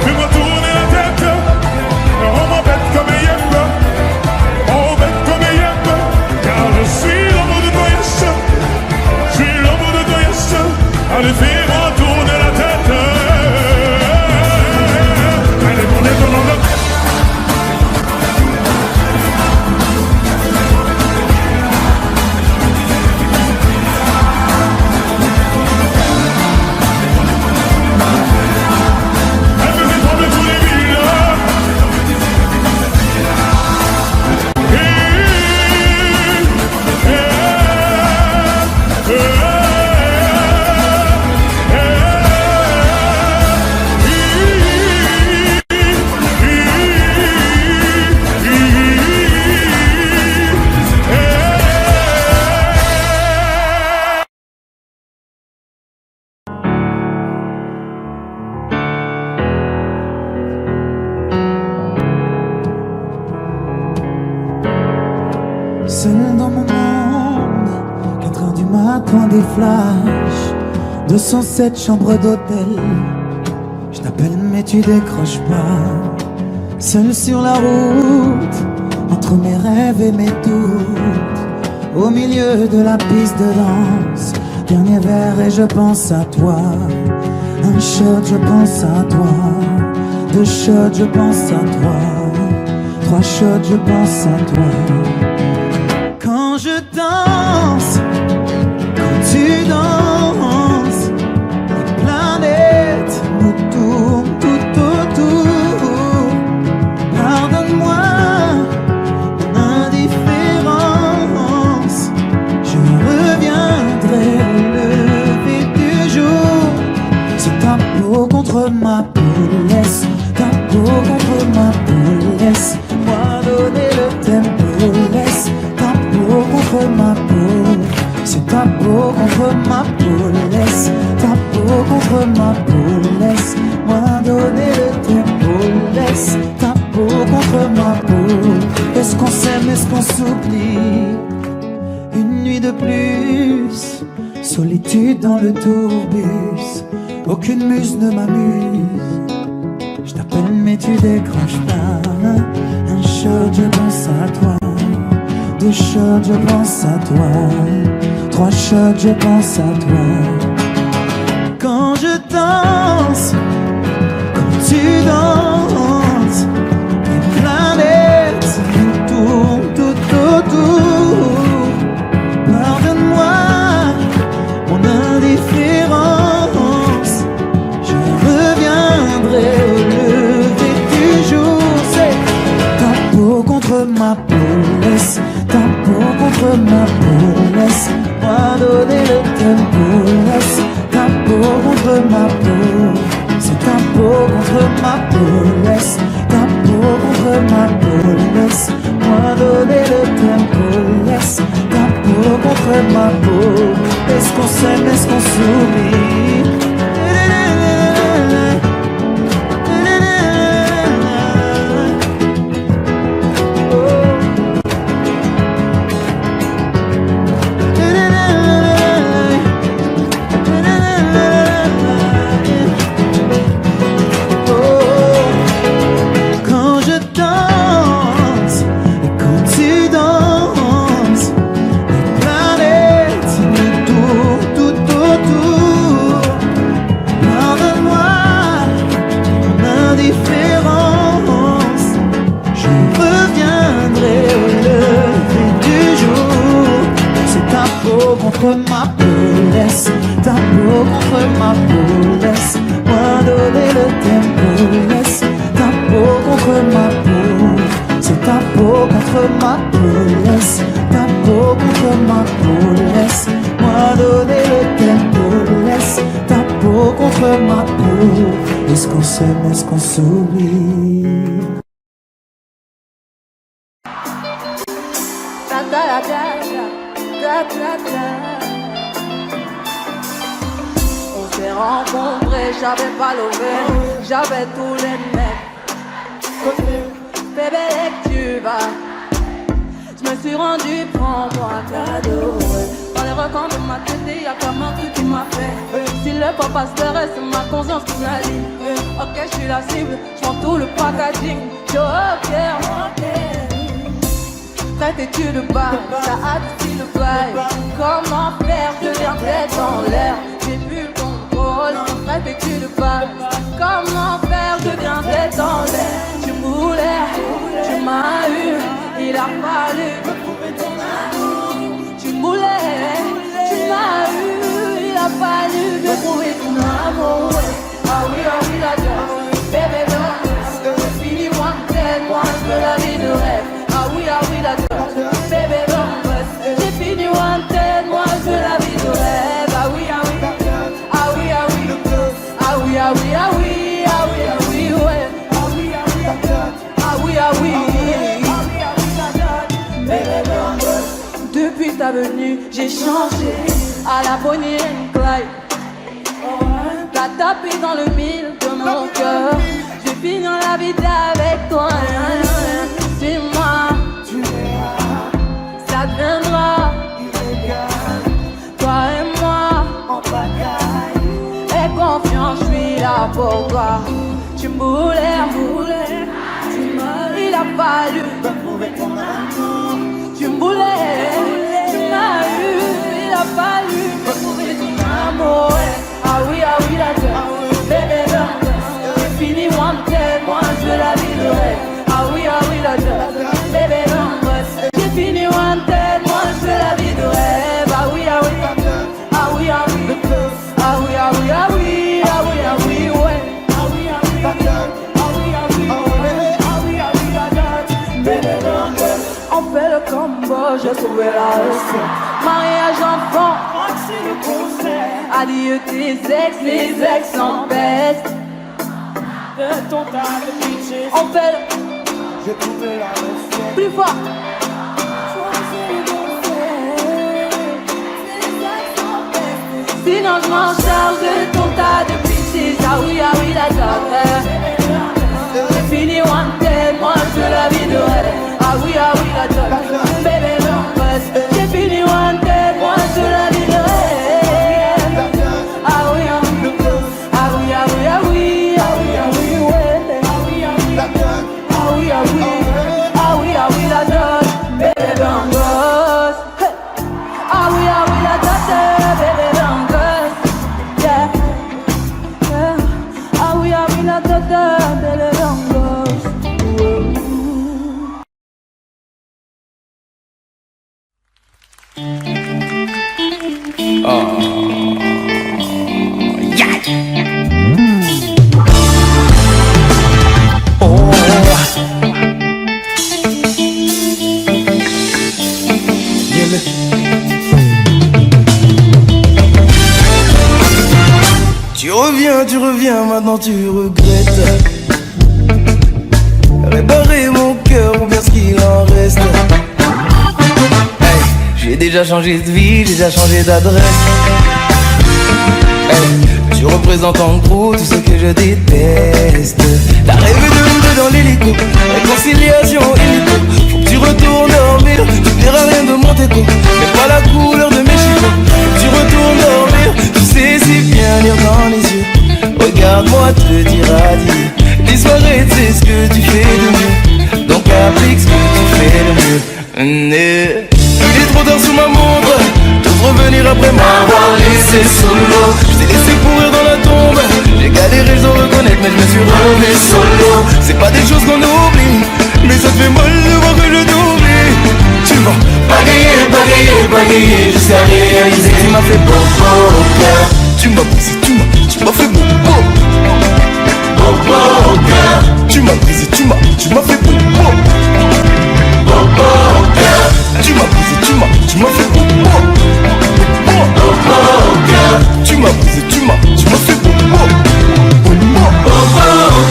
Fais-moi tourner la tête. Oh ma bête comme yep. Oh bête comme yep. Car je suis l'ombre de ton yach. Je suis l'ombre de ton yach. Allez fais-moi tourner la tête. Allez tourner ton nom de tête. Seul dans mon monde, 4 heures du matin, des flashs, 207 chambres d'hôtel. Je t'appelle mais tu décroches pas. Seul sur la route, entre mes rêves et mes doutes, au milieu de la piste de danse, dernier verre et je pense à toi. Un shot, je pense à toi. 2 shots, je pense à toi. 3 shots, je pense à toi. Quand je danse, quand tu danses, les planètes nous tournent tout autour. Pardonne-moi mon indifférence, je reviendrai au lever du jour. C'est ta peau contre ma peau, laisse ta peau contre ma peau, laisse-moi donner le tempo, laisse ta peau contre ma peau. C'est ta peau contre ma peau, laisse ta peau contre ma peau, laisse-moi donner le tempo, laisse ta peau contre ma peau. Est-ce qu'on s'aime, est-ce qu'on s'oublie? Une nuit de plus, solitude dans le tourbus, aucune muse ne m'amuse. Je t'appelle mais tu décroches pas. Un shot, je pense à toi. 2 shots, je pense à toi. 3 shots, je pense à toi. Quand je danse, quand tu danses, les planètes nous tournent tout autour. Pardonne-moi mon indifférence, je reviendrai au lever du jour. C'est ta peau contre ma peau, laisse ta peau contre ma peau, laisse-moi donner le tempo, laisse ta peau contre ma peau. C'est ta peau contre ma peau, laisse ta peau contre ma peau, laisse-moi donner le tempo, laisse ta peau contre ma peau. Est-ce qu'on s'aime, est-ce qu'on s'oublie? Contre ma peau, laisse ta peau contre ma peau, laisse-moi donner le tempo, laisse ta peau contre ma peau. C'est ta peau contre ma peau, laisse ta peau contre ma peau, laisse-moi donner le tempo, laisse ta peau contre ma peau. Est-ce qu'on s'aime, est-ce qu'on s'oublie? On s'est rencontrés, j'avais pas levé, j'avais tous les mecs. Bébé, dès que tu vas, je me suis rendu, prends-moi un cadeau. Dans les recoins de ma tête, y'a comme un truc qui m'a fait. Si le papa se reste, c'est ma conscience qui me l'a dit. Ok, je suis la cible, je prends tout le packaging. Yo, ok. Cette étude de bas, ça a dit le bail. Comment faire, je viens tête en l'air. J'ai plus le contrôle, cette étude de bas. Comment faire, je viens tête en l'air. Tu moulais, tu m'as eu, il a fallu me prouver ton amour. Tu moulais, tu m'as eu, il a fallu me prouver ton amour. Ah oui, la dose, bébé, non, fini moi, moi, je veux la vie de rêve. Ah oui, la dose. Bébé, j'ai fini wanted, moi je veux la vie de rêve. Ah oui, ah oui, ah oui, ah oui, ah oui, ah oui, ah oui, ah oui, ah oui, ouais. Ah oui, ah oui, ah oui, ah oui, depuis ta venue, j'ai changé à la Bonnie and Clyde. T'as tapé dans le mille de mon cœur. Je vais finir la vie avec toi. Dis-moi, ça deviendra toi et moi en bataille. Et confiance, je suis là pour toi. Tu me voulais, tu j'ai trouvé la recette. Mariage enfant, c'est le concert. Adieu tes ex, les ex s'empêchent. De ton tas de pitcher. On fait le... J'ai trouvé la recette. Plus fort. Sinon je m'en charge de ton tas de pitches. Ah oui, la dame. J'ai fini one day, moi je la viderai. Ah oui, la dame. Bébé, non, j'ai fini one day, moi je la viderai. Ah oui, ah oui, ah oui, ah oui, ah oui, ah oui, ah oui, ouais. Ah oui, ah oui, ah oui, ah oui, ah oui, la dame. Bébé, non, ah oui, la dame, bébé, non. Tu reviens, maintenant tu regrettes. Réparer mon cœur ou bien ce qu'il en reste. Hey, j'ai déjà changé de vie, j'ai déjà changé d'adresse. Hey, tu représentes en gros tout ce que je déteste. T'as rêvé de nous dans l'hélico, réconciliation illico. Faut que tu retournes dormir, tu verras rien de mon déco. Mais pas la couleur de mes cheveux. Faut que tu retournes dormir, tu sais si bien lire dans les yeux. Regarde-moi te dire adieu. Disparaître c'est ce que tu fais de mieux. Donc applique ce que tu fais de mieux. Il est trop tard sous ma montre. T'oses revenir après m'avoir laissé solo. Je t'ai laissé pourrir dans la tombe. J'ai galéré, je dois reconnaître, mais je me suis remis solo. C'est pas des choses qu'on oublie, mais ça te fait mal de voir que je t'oublie. Tu vas bagayer jusqu'à réaliser. Tu m'as fait beau au cœur. Tu m'as brisé, tu m'as fait beau au cœur. Tu m'as brisé, tu m'as fait beau au cœur. Tu m'as brisé, tu m'as fait beau au cœur. Tu m'as brisé, tu m'as fait beau au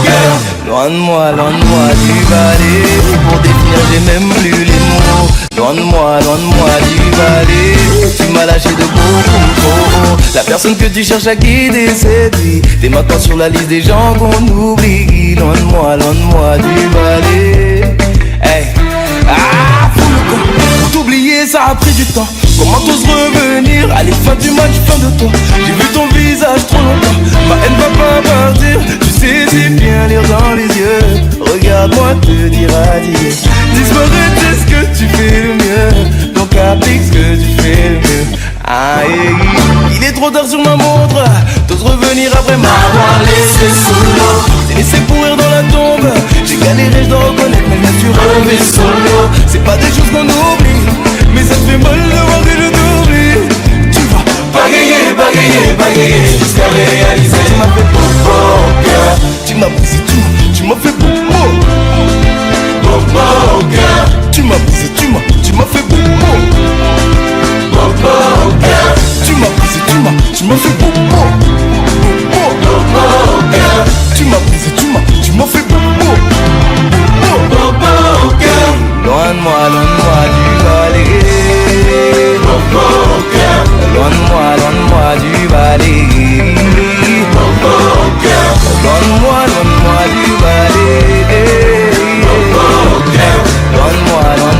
cœur. Loin de moi du balai. Pour définir j'ai même plus les mots. Loin de moi du balai. Tu m'as lâché de beaucoup trop. La personne que tu cherches à quitter cette vie. T'es maintenant sur la liste des gens qu'on oublie. Loin de moi du balai. Hey. Ah, fous le con. Pour t'oublier ça a pris du temps. Comment t'oses revenir? Allez, fin du match, fin de toi. J'ai vu ton visage trop longtemps. Ma haine va pas partir. Tu sais si bien lire dans les yeux. Regarde-moi te dire adieu. Disparaître c'est ce que tu fais le mieux. Donc applique ce que tu fais le mieux. Ah, il est trop tard sur ma montre. T'oses revenir après m'avoir laissé sous l'eau. T'es laissé pourrir dans la tombe. J'ai galéré, je dois reconnaître, mais je me suis relevé solo. C'est pas des choses qu'on oublie, mais ça te fait mal de voir que je t'oublie. Tu vas bagayer jusqu'à réaliser. Tu m'as fait beau au cœur. Tu m'as brisé, tu m'as fait beau au cœur. Tu m'as brisé, tu m'as fait beau au cœur. Tu m'as brisé, tu m'as fait beau au cœur. Tu m'as brisé, tu m'as fait beau au cœur. Loin de moi du balai. Au cœur. Loin de moi du balai. Au cœur. Loin de moi du balai. Au cœur. Loin de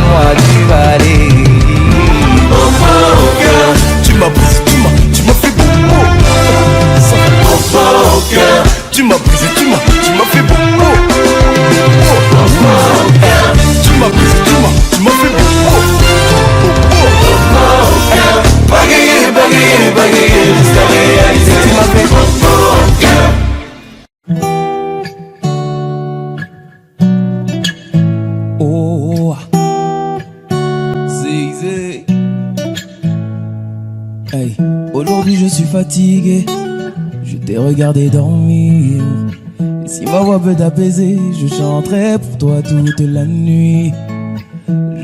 moi du balai. Au cœur. Tu m'as brisé, tu m'as fait beau au cœur. Tu m'as brisé, tu m'as fait beau au cœur. Tu m'as brisé, tu m'as fait beau au cœur. Bagayer jusqu'à réaliser. Tu m'as fait beau au cœur. Oh, zig. Hey, aujourd'hui je suis fatigué. Je t'ai regardé dormir. Et si ma voix peut t'apaiser, je chanterai pour toi toute la nuit.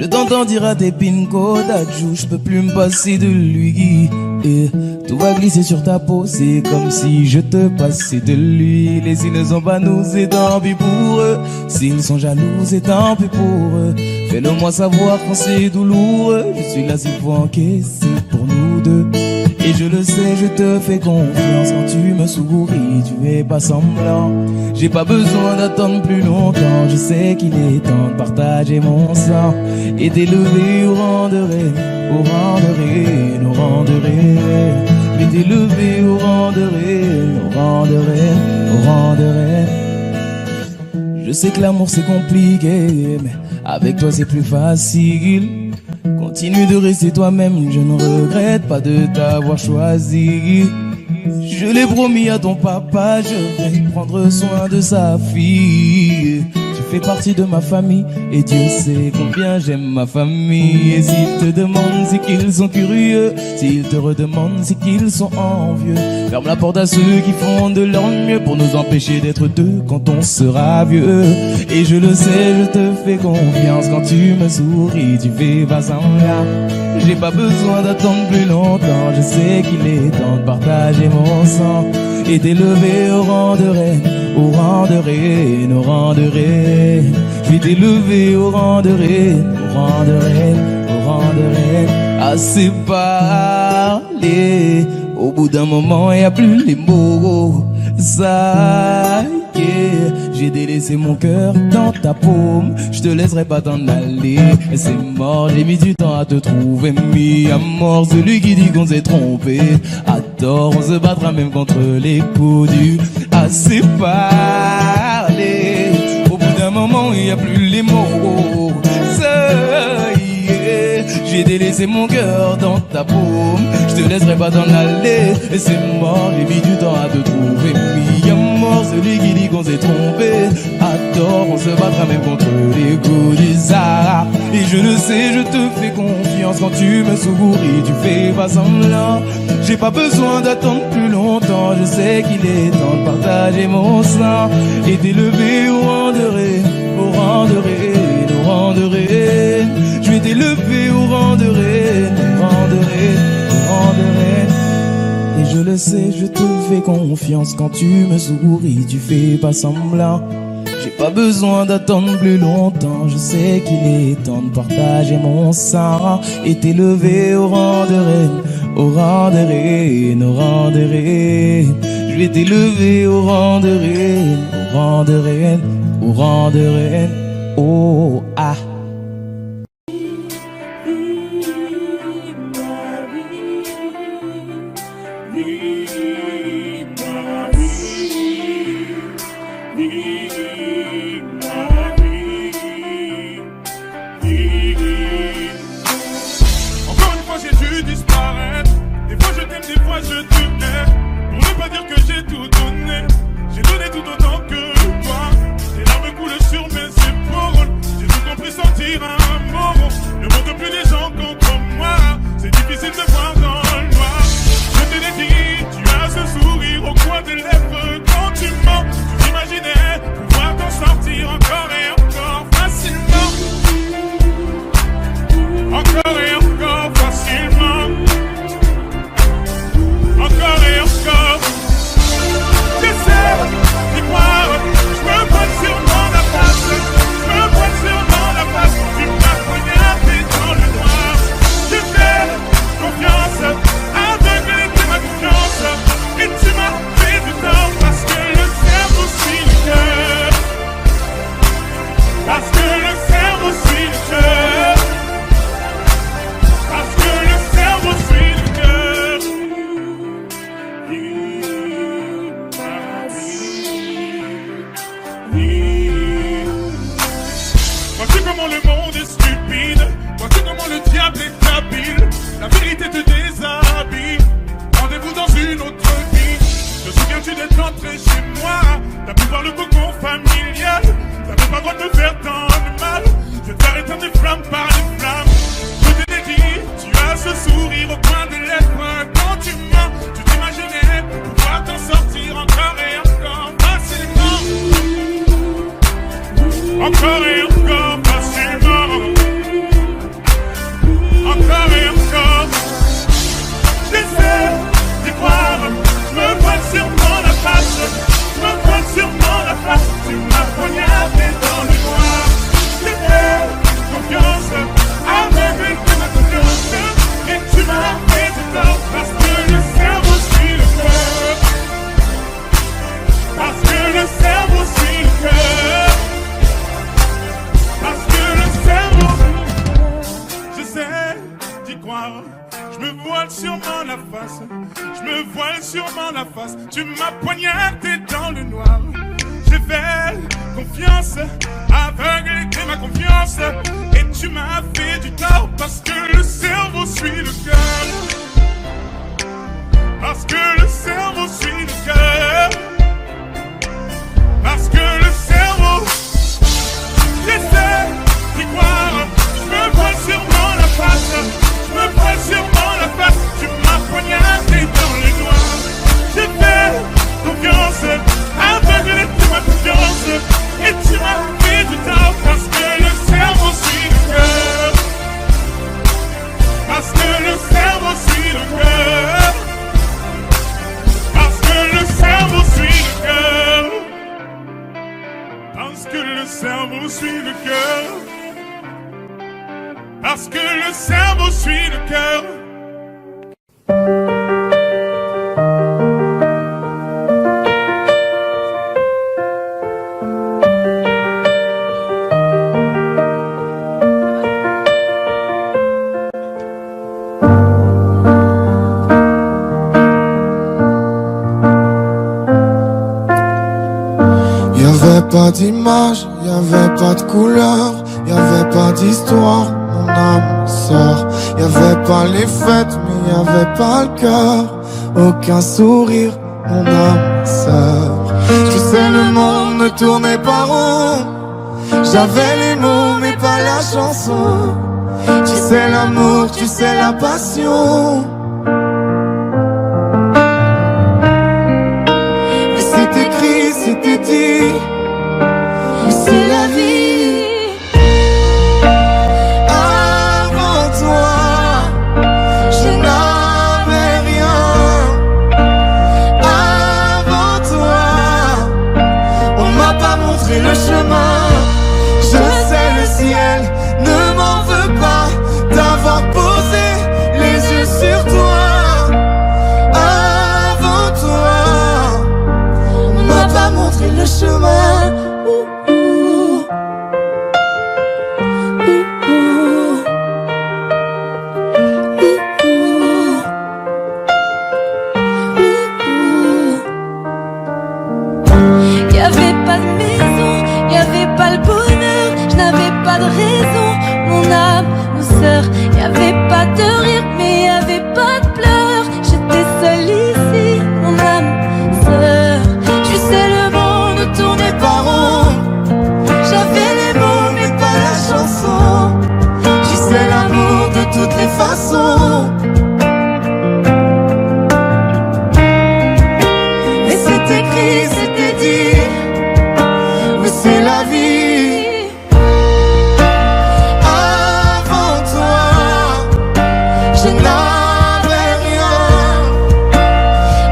Je t'entends dire à tes pin Kodak joue, je peux plus me passer de lui. Et tout va glisser sur ta peau, c'est comme si je te passais de l'huile. Et s'ils ne sont pas nous, c'est tant pis pour eux. S'ils sont jaloux, c'est tant pis pour eux. Fais-le moi savoir quand c'est douloureux. Je suis là s'il faut encaisser pour nous deux. Et je le sais, je te fais confiance quand tu me souris, tu es pas semblant. J'ai pas besoin d'attendre plus longtemps, je sais qu'il est temps de partager mon sang et d'élever au rang de reine, au rang de reine, au rang de reine. Et d'élever au rang de reine, au rang de reine, au rang de reine. Je sais que l'amour c'est compliqué, mais avec toi c'est plus facile. Continue de rester toi-même, je ne regrette pas de t'avoir choisi. Je l'ai promis à ton papa, je vais prendre soin de sa fille. Tu fais partie de ma famille et Dieu sait combien j'aime ma famille. Et s'ils te demandent, c'est qu'ils sont curieux. S'ils te redemandent, c'est qu'ils sont envieux. Ferme la porte à ceux qui font de leur mieux pour nous empêcher d'être deux quand on sera vieux. Et je le sais, je te fais confiance quand tu me souris, tu fais pas semblant. J'ai pas besoin d'attendre plus longtemps, je sais qu'il est temps de partager mon sang et d'élever au rang de reine, au rang de reine, au rang de reine. Je vais t'élever au rang de reine, au rang de reine, au rang de reine. Assez parlé, au bout d'un moment y a plus les mots. Ça y est, j'ai délaissé mon cœur dans ta paume. Je te laisserai pas t'en aller. Et c'est mort, j'ai mis du temps à te trouver. Mis à mort celui qui dit qu'on s'est trompé. À tort, on se battra même contre les coups du assez parlé. Au bout d'un moment, il n'y a plus les mots. Ça y est, j'ai délaissé mon cœur dans ta paume. Je te laisserai pas t'en aller. Et c'est mort, j'ai mis du temps à te trouver. Mis à mort celui qui dit qu'on s'est trompé. À tort, on se battra même contre les coups du Sahara. Et je le sais, je te fais confiance quand tu me souris, tu fais pas semblant. J'ai pas besoin d'attendre plus longtemps, je sais qu'il est temps de partager mon sang et d'élever au rang de reine, au rang de reine, au rang de reine. Je vais t'élever au rang de reine, au rang de reine, au rang de reine. Et je le sais, je te fais confiance quand tu me souris, tu fais pas semblant. J'ai pas besoin d'attendre plus longtemps, je sais qu'il est temps de partager mon sang et t'élever au rang de reine, au rang de reine, au rang de reine. Je vais t'élever au rang de reine, au rang de reine, au rang de reine. Oh ah. Confiance je me voile sûrement la face, je me voile sûrement la face. Tu m'as poignardé dans le noir. J'ai fait confiance, aveugle était ma confiance. Et tu m'as fait du tort parce que le cerveau suit le cœur. Parce que le cerveau suit le cœur. Parce que le cerveau j'essaie d'y croire. Je me voile sûrement la face, je me voile sûrement la face. Tu m'as poignardé dans le noir. J'ai fait confiance, aveugle était ma confiance. Et tu m'as fait du tort parce que le cerveau suit le cœur. Parce que le cerveau suit le cœur. Parce que le cerveau suit le cœur. Parce que le cerveau suit le cœur. Parce que le cerveau suit le cœur. Y'avait pas d'image, y'avait pas de couleur, y'avait pas d'histoire, mon âme sœur. Y'avait pas les fêtes, mais y'avait pas le cœur. Aucun sourire, mon âme sœur. Tu sais, le monde ne tournait pas rond. J'avais les mots, mais pas la chanson. Tu sais l'amour, tu sais la passion. Mais c'est écrit, c'était dit. Mais c'est la vie. Avant toi, je n'avais rien. Avant toi, on m'a pas montré le chemin. Je sais, le ciel ne m'en veut pas d'avoir posé les yeux sur toi. Avant toi, on m'a pas montré le chemin. Y'avait pas de maison, y'avait pas le bonheur, je n'avais pas de raison, mon âme, mon sœur. Y'avait pas de rire, mais y'avait pas de pleurs. J'étais seule ici, mon âme, sœur. Tu sais, le monde ne tournait pas rond. J'avais les mots, mais pas la chanson. Tu sais l'amour de toutes les façons. Mais c'est écrit, c'était dit. Mais c'est la vie. Avant toi, je n'avais rien.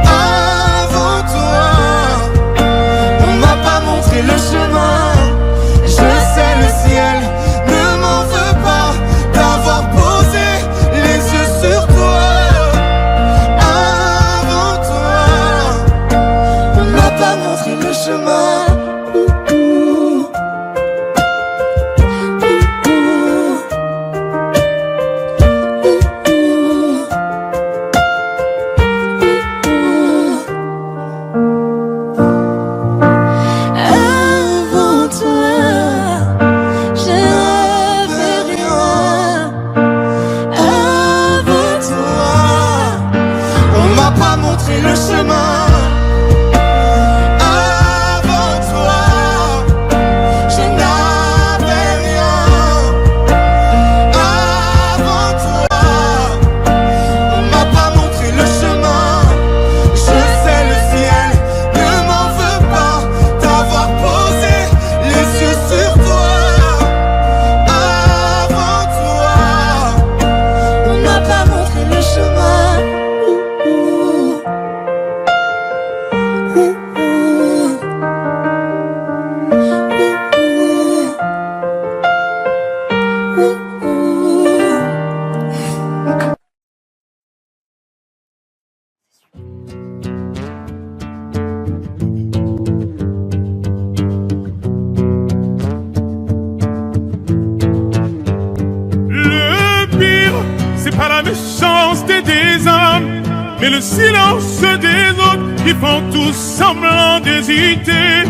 Avant toi, on m'a pas montré le chemin. Je sais, le ciel ne m'en veut pas d'avoir posé les yeux sur toi. Avant toi, on m'a pas montré le chemin. Avant toi, je n'avais rien. Avant toi, on m'a pas montré le chemin. Avant toi, je n'avais rien. Avant toi, on m'a pas montré le chemin. Je sais, le ciel ne m'en veut pas d'avoir posé les yeux sur toi. Avant toi, On m'a pas montré le chemin. Le pire, c'est c'est pas la méchanceté des hommes, mais le silence des autres qui font tous semblant d'hésiter.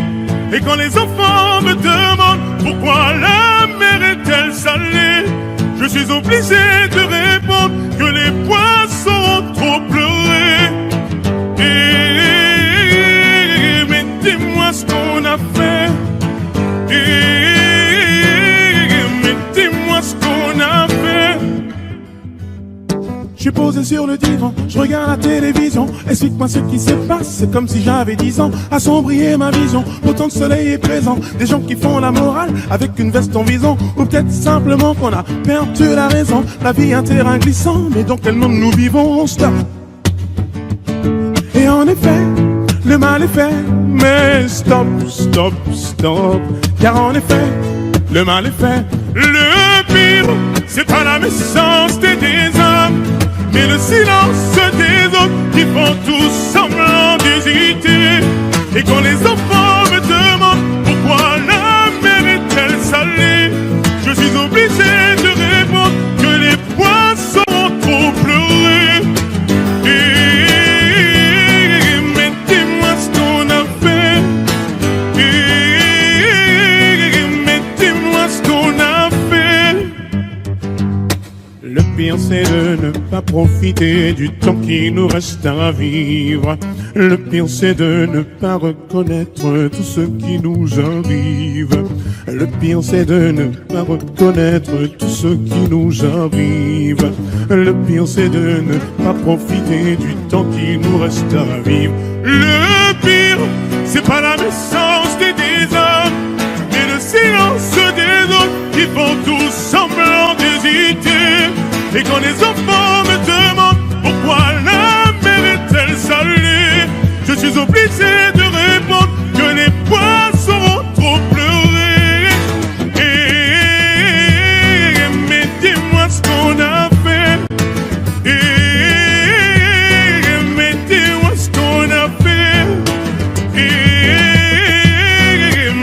Et quand les enfants me demandent pourquoi la mer est-elle salée, je suis obligé de répondre que les poissons ont trop pleuré. Mais dis-moi ce qu'on a fait. Mais dis-moi ce qu'on a fait. Je suis posé sur le divan, je regarde la télévision. Explique-moi ce qui se passe, c'est comme si j'avais 10 ans. Assombrir ma vision, autant que le soleil est présent. Des gens qui font la morale avec une veste en vison. Ou peut-être simplement qu'on a perdu la raison. La vie est un terrain glissant, mais dans quel monde nous vivons? Stop. Et en effet, le mal est fait. Mais stop, stop, stop. Car en effet, le mal est fait. Le pire, c'est pas la méchanceté des hommes, mais le silence des autres qui font tous semblant d'hésiter. Et quand les enfants me demandent pourquoi la mer est-elle salée, je suis obligé de répondre que les poissons ont trop pleuré. Mais dis-moi ce qu'on a fait. Mais dis-moi ce qu'on a fait. Le pire c'est de ne pas profiter du temps qui nous reste à vivre. Le pire c'est de ne pas reconnaître tout ce qui nous arrive. Le pire c'est de ne pas reconnaître tout ce qui nous arrive. Le pire c'est de ne pas profiter du temps qui nous reste à vivre. Le pire, c'est pas la méchanceté des hommes, mais le silence des autres qui font tous semblant d'hésiter. Et quand les enfants me demandent pourquoi la mer est-elle salée, je suis obligé de répondre que les poissons ont trop pleuré. Mais dis-moi ce qu'on a fait. Mais dis-moi ce qu'on a fait.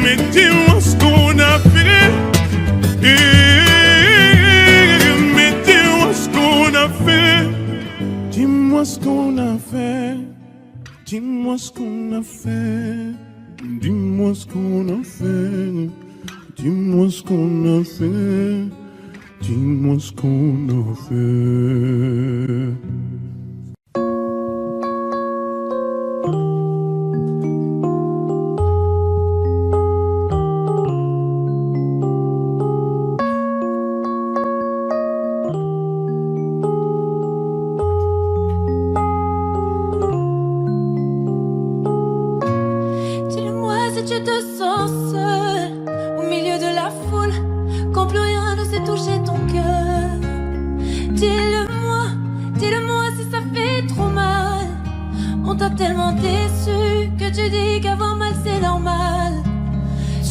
Mais dis-moi ce qu'on a fait. Mais dis-moi ce qu'on a fait. Dis-moi ce qu'on a fait. Dis-moi ce qu'on a fait. Dis-moi ce qu'on a fait. Dis-moi ce qu'on a fait. Dis-moi ce qu'on a fait. Dis-le-moi si tu te sens seul au milieu de la foule, quand plus rien ne sait toucher ton cœur. Dis-le-moi, dis-le-moi si ça fait trop mal. On t'a tellement déçu que tu dis qu'avoir mal c'est normal.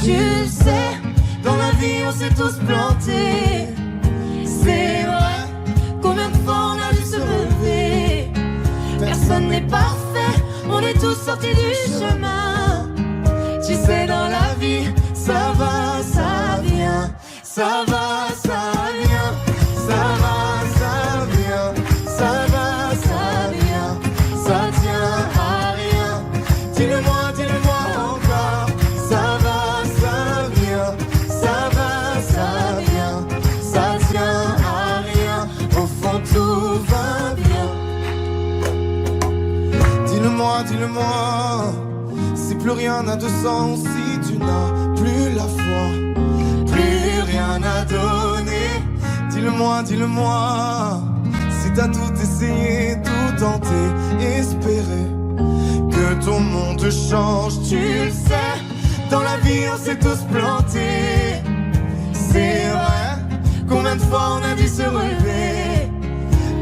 Tu le sais, dans la vie on s'est tous plantés. C'est vrai, combien de fois on a dû se relever. Personne n'est parfait, on est tous sortis du chemin. Tu sais, dans la vie, ça va, ça vient. Ça va, ça vient. Ça va, ça vient. Ça va, ça vient. Ça tient à rien. Dis-le-moi, dis-le-moi encore. Ça va, ça vient. Ça va, ça vient. Ça tient à rien. Au fond, tout va bien. Dis-le-moi, dis-le-moi. Si plus rien n'a de sens, si tu n'as plus la foi, plus rien à donner. Dis-le-moi, dis-le-moi. Si t'as tout essayé, tout tenté, espéré que ton monde change, tu le sais. Dans la vie, on s'est tous plantés. C'est vrai, combien de fois on a dû se relever.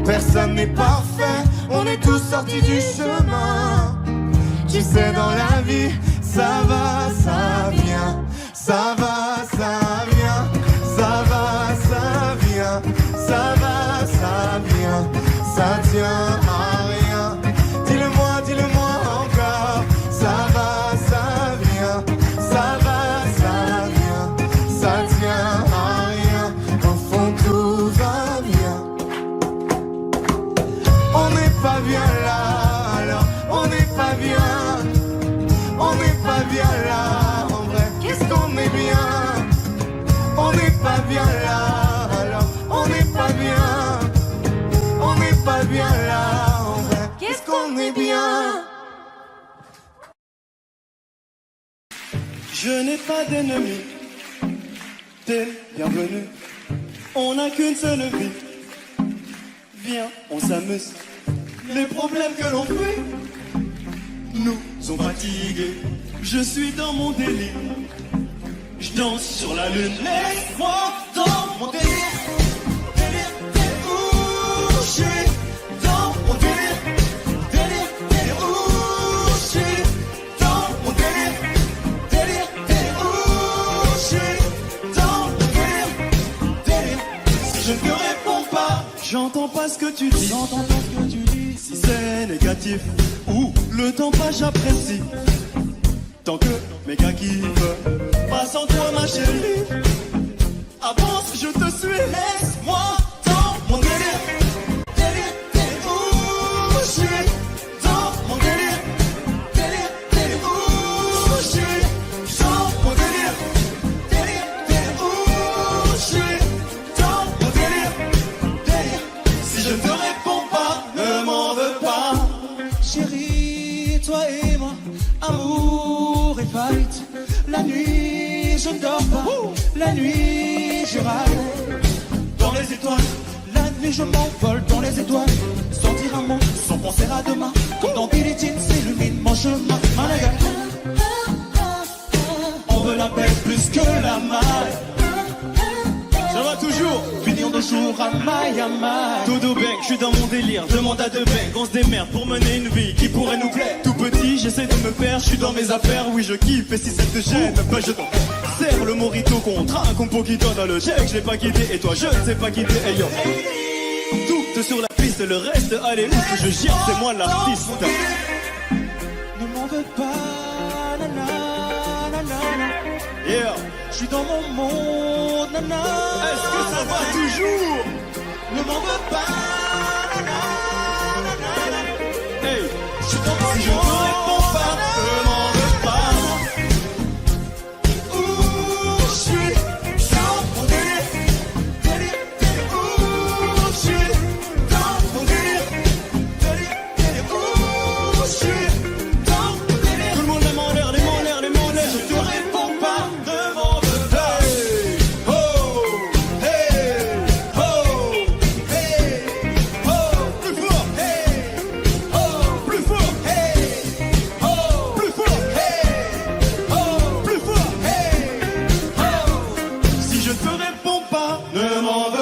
Personne n'est parfait, on est tous sortis du chemin. Tu sais, dans la vie, ça va, ça vient. Ça va, ça vient. Ça va, ça vient. Ça va, ça vient. Ça tient à rien. Dis-le-moi, dis-le-moi encore. Ça va, ça vient. Ça va, ça vient. Ça tient à rien. Au fond, tout va bien. Je n'ai pas d'ennemis. T'es bienvenu. On n'a qu'une seule vie. Viens, on s'amuse. Les problèmes que l'on fuit nous ont fatigués. Je suis dans mon délire. Je danse sur la lune. Laisse-moi dans mon délire. Délire, délire, où je suis dans mon délire. Délire, délire, où je suis dans mon délire. Délire, délire, où je suis dans mon délire. Délire, si je ne te réponds pas, j'entends pas ce que tu dis. J'entends pas ce que tu dis. Si c'est négatif ou le temps passe, j'apprécie. Tant que mes gars kiffent, pas sans toi ma chérie. Avance, je te suis. Laisse-moi dans mon délire. Délire, délire, où je suis dans mon délire. Délire, délire, où je suis dans mon délire. Délire, délire, où je suis dans mon délire. Délire, si je ne te réponds pas, ne m'en veux pas. Chérie, toi et moi, amour et fight. La nuit, je ne dors pas. La nuit, je râle Dans les étoiles, la nuit, je m'envole dans les étoiles. Sans dire un mot, sans penser à demain. Comme dans Billie Jean, s'illumine mon chemin. Malaga. on veut la paix plus que la maille. Ça va toujours. Finir de jour à maille à maille. Dodo bang, je suis dans mon délire. Demande à deux bang, on se démerde pour mener une vie qui pourrait nous plaire. Tout petit, j'essaie de me faire, je suis dans mes affaires. Oui, je kiffe, et si ça te gêne, bah je t'en serre le morito contre un compo qui donne dans le chèque. Je l'ai pas quitté, et toi je ne sais pas quitter. Hey yo, tout sur la piste, le reste, allez où que je gère, c'est moi l'artiste. Ne m'en veux pas, nana, nana. Yeah, Je suis dans mon monde, nana. est-ce que ça va toujours? Ne m'en veux pas, nana, nana. Hey, Je suis dans mon si je te réponds pas, ne m'en veux pas. Où je suis dans mon délire. Délire, délire, où je suis dans mon délire. Délire, délire, où je suis dans mon délire. Tout le monde les mains en l'air, les mains en l'air, les mains en l'air. Je te réponds pas, ne m'en veux pas. Hey, oh, hey, oh, hey, oh, plus fort, hey, oh, plus fort, hey, oh, plus fort, hey, oh, plus fort, hey, oh. Si je te réponds pas, ne m'en veux